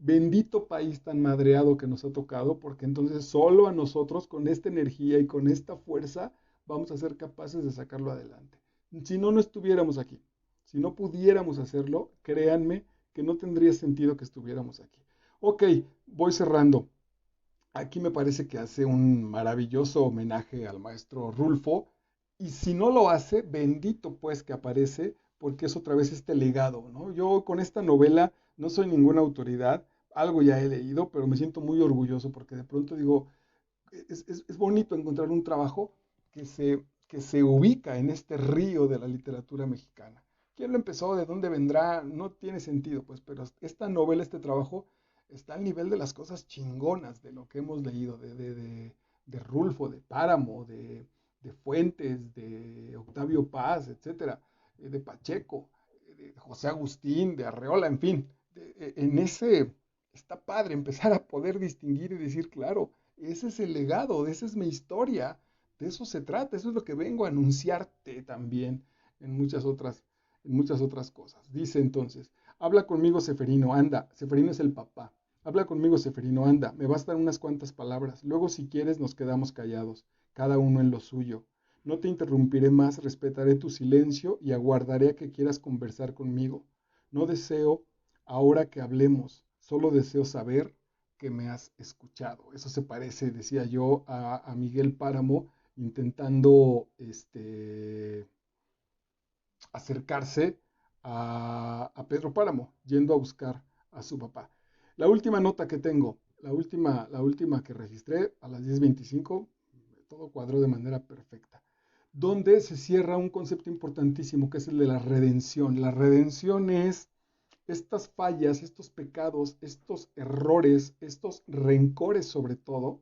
Bendito país tan madreado que nos ha tocado, porque entonces solo a nosotros, con esta energía y con esta fuerza, vamos a ser capaces de sacarlo adelante. Si no, no estuviéramos aquí. Si no pudiéramos hacerlo, créanme que no tendría sentido que estuviéramos aquí. Ok, voy cerrando. Aquí me parece que hace un maravilloso homenaje al maestro Rulfo, y si no lo hace, bendito pues que aparece, porque es otra vez este legado, ¿no? Yo con esta novela no soy ninguna autoridad, algo ya he leído, pero me siento muy orgulloso porque de pronto digo, es bonito encontrar un trabajo que se ubica en este río de la literatura mexicana. ¿Quién lo empezó? ¿De dónde vendrá? No tiene sentido, pues, pero esta novela, este trabajo, está al nivel de las cosas chingonas de lo que hemos leído, de Rulfo, de Páramo, de Fuentes, de Octavio Paz, etcétera, de Pacheco, de José Agustín, de Arreola, en fin, en ese está padre empezar a poder distinguir y decir, claro, ese es el legado, esa es mi historia, de eso se trata, eso es lo que vengo a anunciarte también en en muchas otras cosas. Dice entonces, habla conmigo, Seferino, anda, Seferino es el papá. Habla conmigo, Seferino, anda, me bastan unas cuantas palabras. Luego, si quieres, nos quedamos callados, cada uno en lo suyo. No te interrumpiré más, respetaré tu silencio y aguardaré a que quieras conversar conmigo. No deseo ahora que hablemos, solo deseo saber que me has escuchado. Eso se parece, decía yo, a Miguel Páramo intentando acercarse a Pedro Páramo, yendo a buscar a su papá. La última nota que tengo, la última que registré a las 10:25, todo cuadró de manera perfecta, donde se cierra un concepto importantísimo que es el de la redención. La redención es estas fallas, estos pecados, estos errores, estos rencores sobre todo,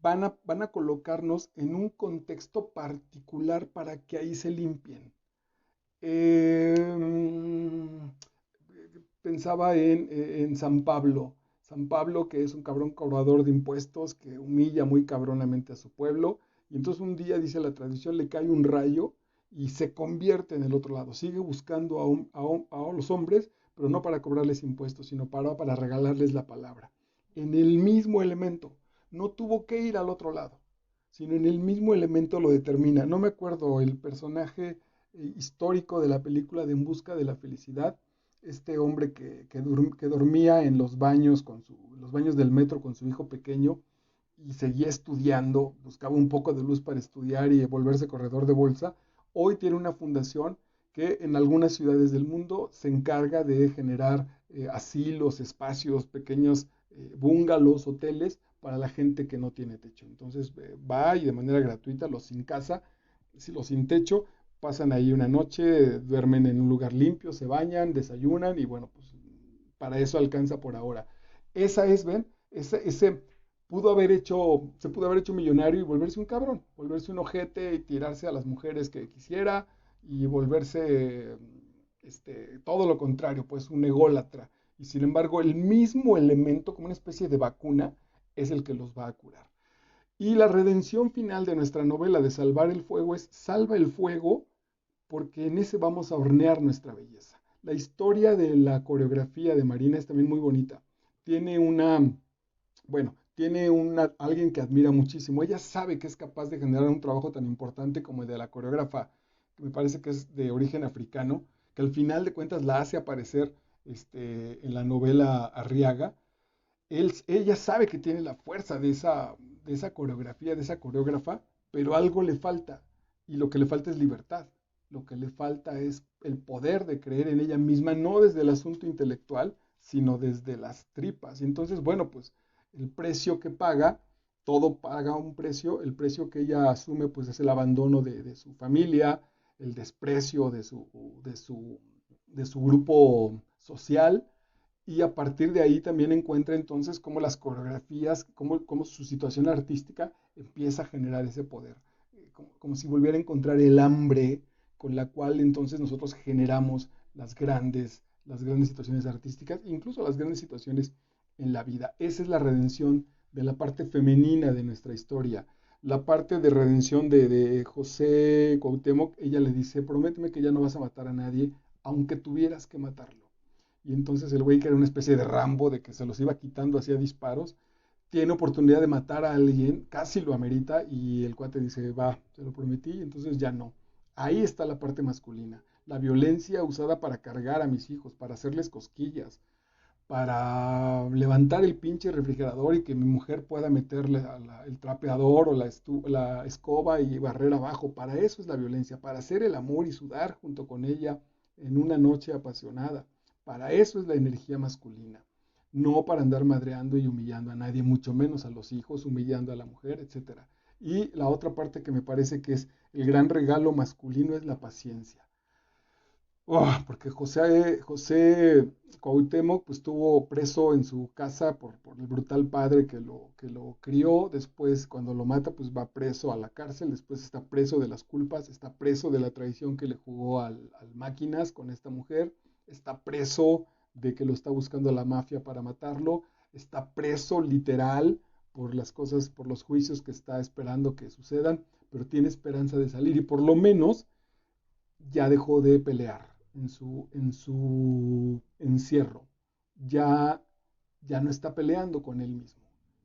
van a colocarnos en un contexto particular para que ahí se limpien. Eh, Pensaba en San Pablo. San Pablo, que es un cabrón cobrador de impuestos, que humilla muy cabronamente a su pueblo. Y entonces un día, dice la tradición, le cae un rayo y se convierte en el otro lado. Sigue buscando a los hombres, pero no para cobrarles impuestos, sino para regalarles la palabra. En el mismo elemento. No tuvo que ir al otro lado, sino en el mismo elemento lo determina. No me acuerdo el personaje histórico de la película de En busca de la felicidad, este hombre que dormía en los baños, los baños del metro con su hijo pequeño y seguía estudiando, buscaba un poco de luz para estudiar y volverse corredor de bolsa. Hoy tiene una fundación que en algunas ciudades del mundo se encarga de generar asilos, espacios, pequeños bungalows, hoteles para la gente que no tiene techo. Entonces va y de manera gratuita, los sin casa, los sin techo, pasan ahí una noche, duermen en un lugar limpio, se bañan, desayunan y bueno, pues para eso alcanza por ahora. Esa es, ven, ese se pudo haber hecho millonario y volverse un cabrón, volverse un ojete y tirarse a las mujeres que quisiera y volverse todo lo contrario, pues un ególatra. Y sin embargo, el mismo elemento, como una especie de vacuna, es el que los va a curar. Y la redención final de nuestra novela de Salvar el Fuego es salva el fuego porque en ese vamos a hornear nuestra belleza. La historia de la coreografía de Marina es también muy bonita. Tiene alguien que admira muchísimo. Ella sabe que es capaz de generar un trabajo tan importante como el de la coreógrafa, que me parece que es de origen africano, que al final de cuentas la hace aparecer en la novela Arriaga. Ella sabe que tiene la fuerza de esa coreografía, de esa coreógrafa, pero algo le falta. Y lo que le falta es libertad. Lo que le falta es el poder de creer en ella misma, no desde el asunto intelectual, sino desde las tripas. Y entonces, bueno, pues el precio que paga, todo paga un precio, el precio que ella asume, pues es el abandono de su familia, el desprecio de su grupo social, y a partir de ahí también encuentra entonces cómo las coreografías, cómo su situación artística empieza a generar ese poder, como si volviera a encontrar el hambre con la cual entonces nosotros generamos las grandes situaciones artísticas, incluso las grandes situaciones en la vida. Esa es la redención de la parte femenina de nuestra historia. La parte de redención de José Cuauhtémoc, ella le dice, prométeme que ya no vas a matar a nadie, aunque tuvieras que matarlo. Y entonces el güey, que era una especie de Rambo, de que se los iba quitando, hacía disparos, tiene oportunidad de matar a alguien, casi lo amerita, y el cuate dice, va, se lo prometí, y entonces ya no. Ahí está la parte masculina, la violencia usada para cargar a mis hijos, para hacerles cosquillas, para levantar el pinche refrigerador y que mi mujer pueda meterle el trapeador o la escoba y barrer abajo. Para eso es la violencia, para hacer el amor y sudar junto con ella en una noche apasionada. Para eso es la energía masculina, no para andar madreando y humillando a nadie, mucho menos a los hijos, humillando a la mujer, etcétera. Y la otra parte que me parece que es el gran regalo masculino es la paciencia. Porque José Cuauhtémoc pues estuvo preso en su casa por el brutal padre que lo crió. Después, cuando lo mata, pues va preso a la cárcel. Después está preso de las culpas, está preso de la traición que le jugó al Máquinas con esta mujer. Está preso de que lo está buscando la mafia para matarlo. Está preso literal por las cosas, por los juicios que está esperando que sucedan, pero tiene esperanza de salir y por lo menos ya dejó de pelear en su encierro. Ya, ya no está peleando con él mismo.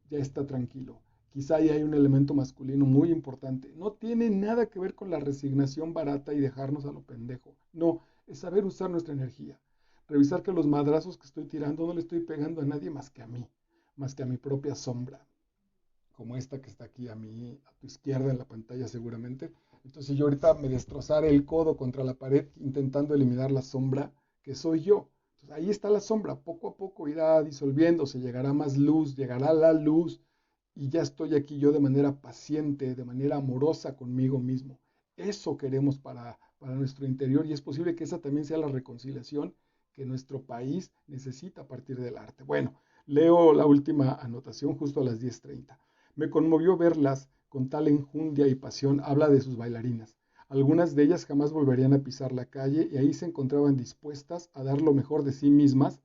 Ya está tranquilo. Quizá ahí hay un elemento masculino muy importante. No tiene nada que ver con la resignación barata y dejarnos a lo pendejo. No, es saber usar nuestra energía. Revisar que los madrazos que estoy tirando no le estoy pegando a nadie más que a mí, más que a mi propia sombra, como esta que está aquí a tu izquierda en la pantalla seguramente. Entonces yo ahorita me destrozaré el codo contra la pared intentando eliminar la sombra que soy yo. Entonces ahí está la sombra, poco a poco irá disolviéndose, llegará más luz, llegará la luz y ya estoy aquí yo de manera paciente, de manera amorosa conmigo mismo. Eso queremos para nuestro interior y es posible que esa también sea la reconciliación que nuestro país necesita a partir del arte. Bueno, leo la última anotación justo a las 10:30. Me conmovió verlas con tal enjundia y pasión, habla de sus bailarinas. Algunas de ellas jamás volverían a pisar la calle y ahí se encontraban dispuestas a dar lo mejor de sí mismas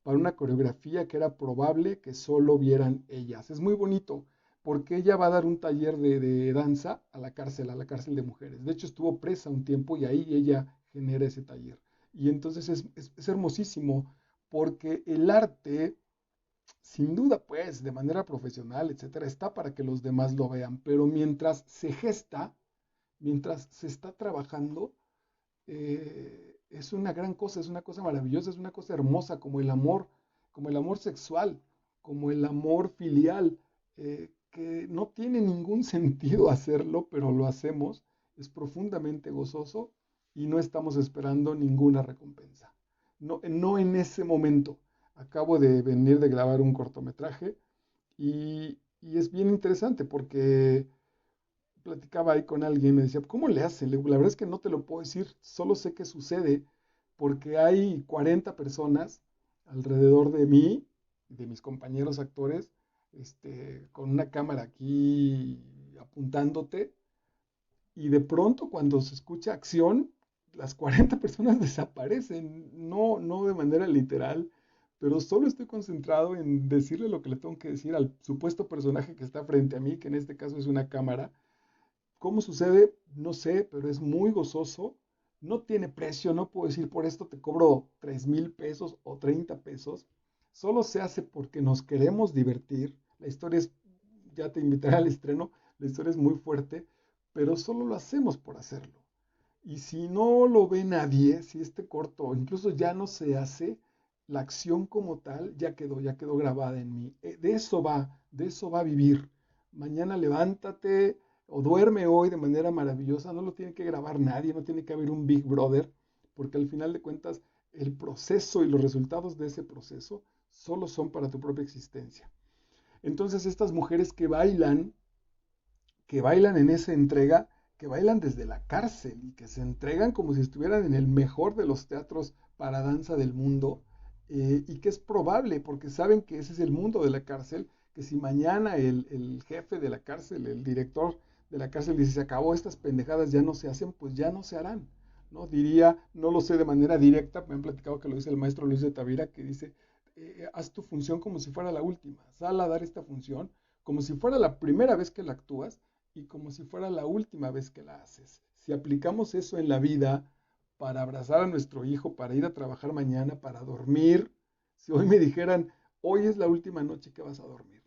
para una coreografía que era probable que solo vieran ellas. Es muy bonito porque ella va a dar un taller de danza a la cárcel de mujeres. De hecho, estuvo presa un tiempo y ahí ella genera ese taller. Y entonces es hermosísimo porque el arte sin duda, pues, de manera profesional, etcétera, está para que los demás lo vean, pero mientras se gesta, mientras se está trabajando, es una gran cosa, es una cosa maravillosa, es una cosa hermosa, como el amor sexual, como el amor filial, que no tiene ningún sentido hacerlo, pero lo hacemos, es profundamente gozoso y no estamos esperando ninguna recompensa. No, no en ese momento. Acabo de venir de grabar un cortometraje y es bien interesante porque platicaba ahí con alguien, me decía, ¿cómo le hacen? Le digo, la verdad es que no te lo puedo decir, solo sé que sucede porque hay 40 personas alrededor de mí, de mis compañeros actores, con una cámara aquí apuntándote, y de pronto cuando se escucha acción, las 40 personas desaparecen, no, no de manera literal, pero solo estoy concentrado en decirle lo que le tengo que decir al supuesto personaje que está frente a mí, que en este caso es una cámara. ¿Cómo sucede? No sé, pero es muy gozoso. No tiene precio, no puedo decir por esto te cobro 3,000 pesos o 30 pesos. Solo se hace porque nos queremos divertir. La historia es, ya te invitaré al estreno, la historia es muy fuerte, pero solo lo hacemos por hacerlo. Y si no lo ve nadie, si este corto incluso ya no se hace, la acción como tal ya quedó grabada en mí. De eso va a vivir. Mañana levántate o duerme hoy de manera maravillosa, no lo tiene que grabar nadie, no tiene que haber un Big Brother, porque al final de cuentas el proceso y los resultados de ese proceso solo son para tu propia existencia. Entonces estas mujeres que bailan en esa entrega, que bailan desde la cárcel y que se entregan como si estuvieran en el mejor de los teatros para danza del mundo, y que es probable, porque saben que ese es el mundo de la cárcel, que si mañana el jefe de la cárcel, el director de la cárcel dice se acabó, estas pendejadas ya no se hacen, pues ya no se harán. ¿No? Diría, no lo sé de manera directa, me han platicado que lo dice el maestro Luis de Tavira, que dice, haz tu función como si fuera la última, sal a dar esta función como si fuera la primera vez que la actúas y como si fuera la última vez que la haces. Si aplicamos eso en la vida para abrazar a nuestro hijo, para ir a trabajar mañana, para dormir, si hoy me dijeran, hoy es la última noche que vas a dormir,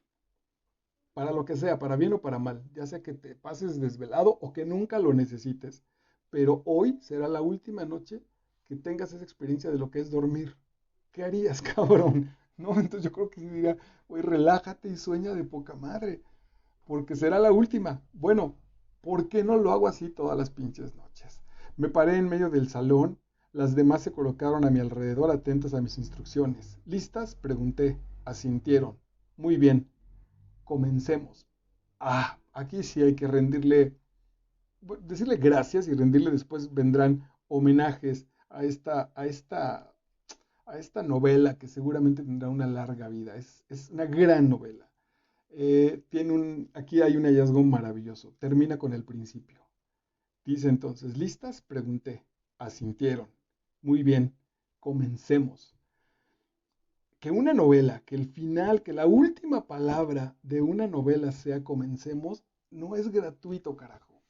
para lo que sea, para bien o para mal, ya sea que te pases desvelado o que nunca lo necesites, pero hoy será la última noche que tengas esa experiencia de lo que es dormir. ¿Qué harías, cabrón? No, entonces yo creo que sí diría, oye, relájate y sueña de poca madre porque será la última. Bueno, ¿por qué no lo hago así todas las pinches noches? Me paré en medio del salón, las demás se colocaron a mi alrededor atentas a mis instrucciones. ¿Listas? Pregunté. Asintieron. Muy bien, comencemos. Aquí sí hay que decirle gracias y rendirle después vendrán homenajes a esta novela que seguramente tendrá una larga vida. Es una gran novela. Aquí hay un hallazgo maravilloso. Termina con el principio. Dice entonces, ¿listas? Pregunté. Asintieron. Muy bien, comencemos. Que una novela, que el final, que la última palabra de una novela sea comencemos, no es gratuito, carajo.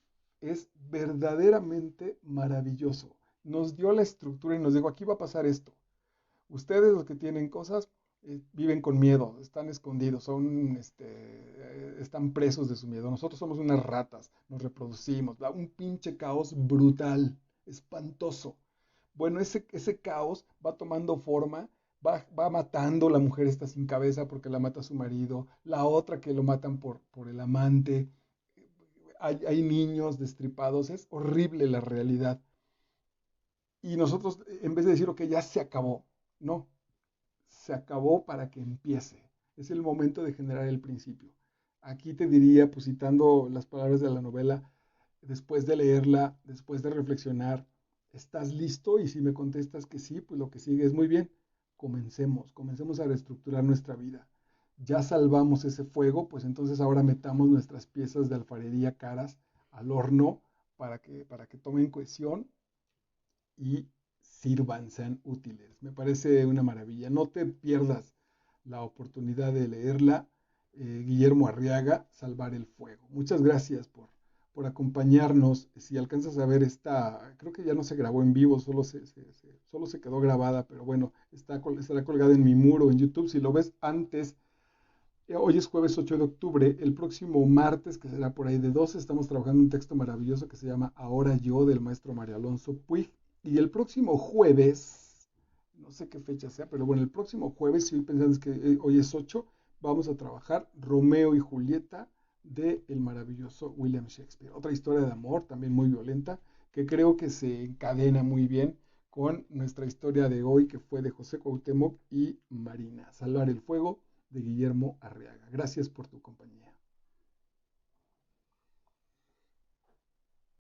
Es verdaderamente maravilloso. Nos dio la estructura y nos dijo, aquí va a pasar esto. Ustedes los que tienen cosas viven con miedo, están escondidos, están presos de su miedo. Nosotros somos unas ratas, nos reproducimos, da un pinche caos brutal, espantoso. Bueno, ese caos va tomando forma, va matando, la mujer está sin cabeza porque la mata su marido, la otra que lo matan por el amante, hay niños destripados, es horrible la realidad. Y nosotros, en vez de decir, ok, ya se acabó, no, se acabó para que empiece. Es el momento de generar el principio. Aquí te diría, pues citando las palabras de la novela, después de leerla, después de reflexionar, ¿estás listo? Y si me contestas que sí, pues lo que sigue es muy bien. Comencemos a reestructurar nuestra vida. Ya salvamos ese fuego, pues entonces ahora metamos nuestras piezas de alfarería caras al horno para que tomen cohesión y sirvan, sean útiles. Me parece una maravilla. No te pierdas la oportunidad de leerla. Guillermo Arriaga, Salvar el Fuego. Muchas gracias por acompañarnos. Si alcanzas a ver esta, creo que ya no se grabó en vivo, solo se quedó grabada, pero bueno, estará colgada en mi muro en YouTube. Si lo ves antes, hoy es jueves 8 de octubre, el próximo martes, que será por ahí de 12, estamos trabajando un texto maravilloso que se llama Ahora yo, del maestro Mario Alonso Puig. Y el próximo jueves, no sé qué fecha sea, pero bueno, el próximo jueves, si hoy pensando que hoy es 8, vamos a trabajar Romeo y Julieta de el maravilloso William Shakespeare. Otra historia de amor, también muy violenta, que creo que se encadena muy bien con nuestra historia de hoy, que fue de José Cuauhtémoc y Marina. Salvar el Fuego, de Guillermo Arriaga. Gracias por tu compañía.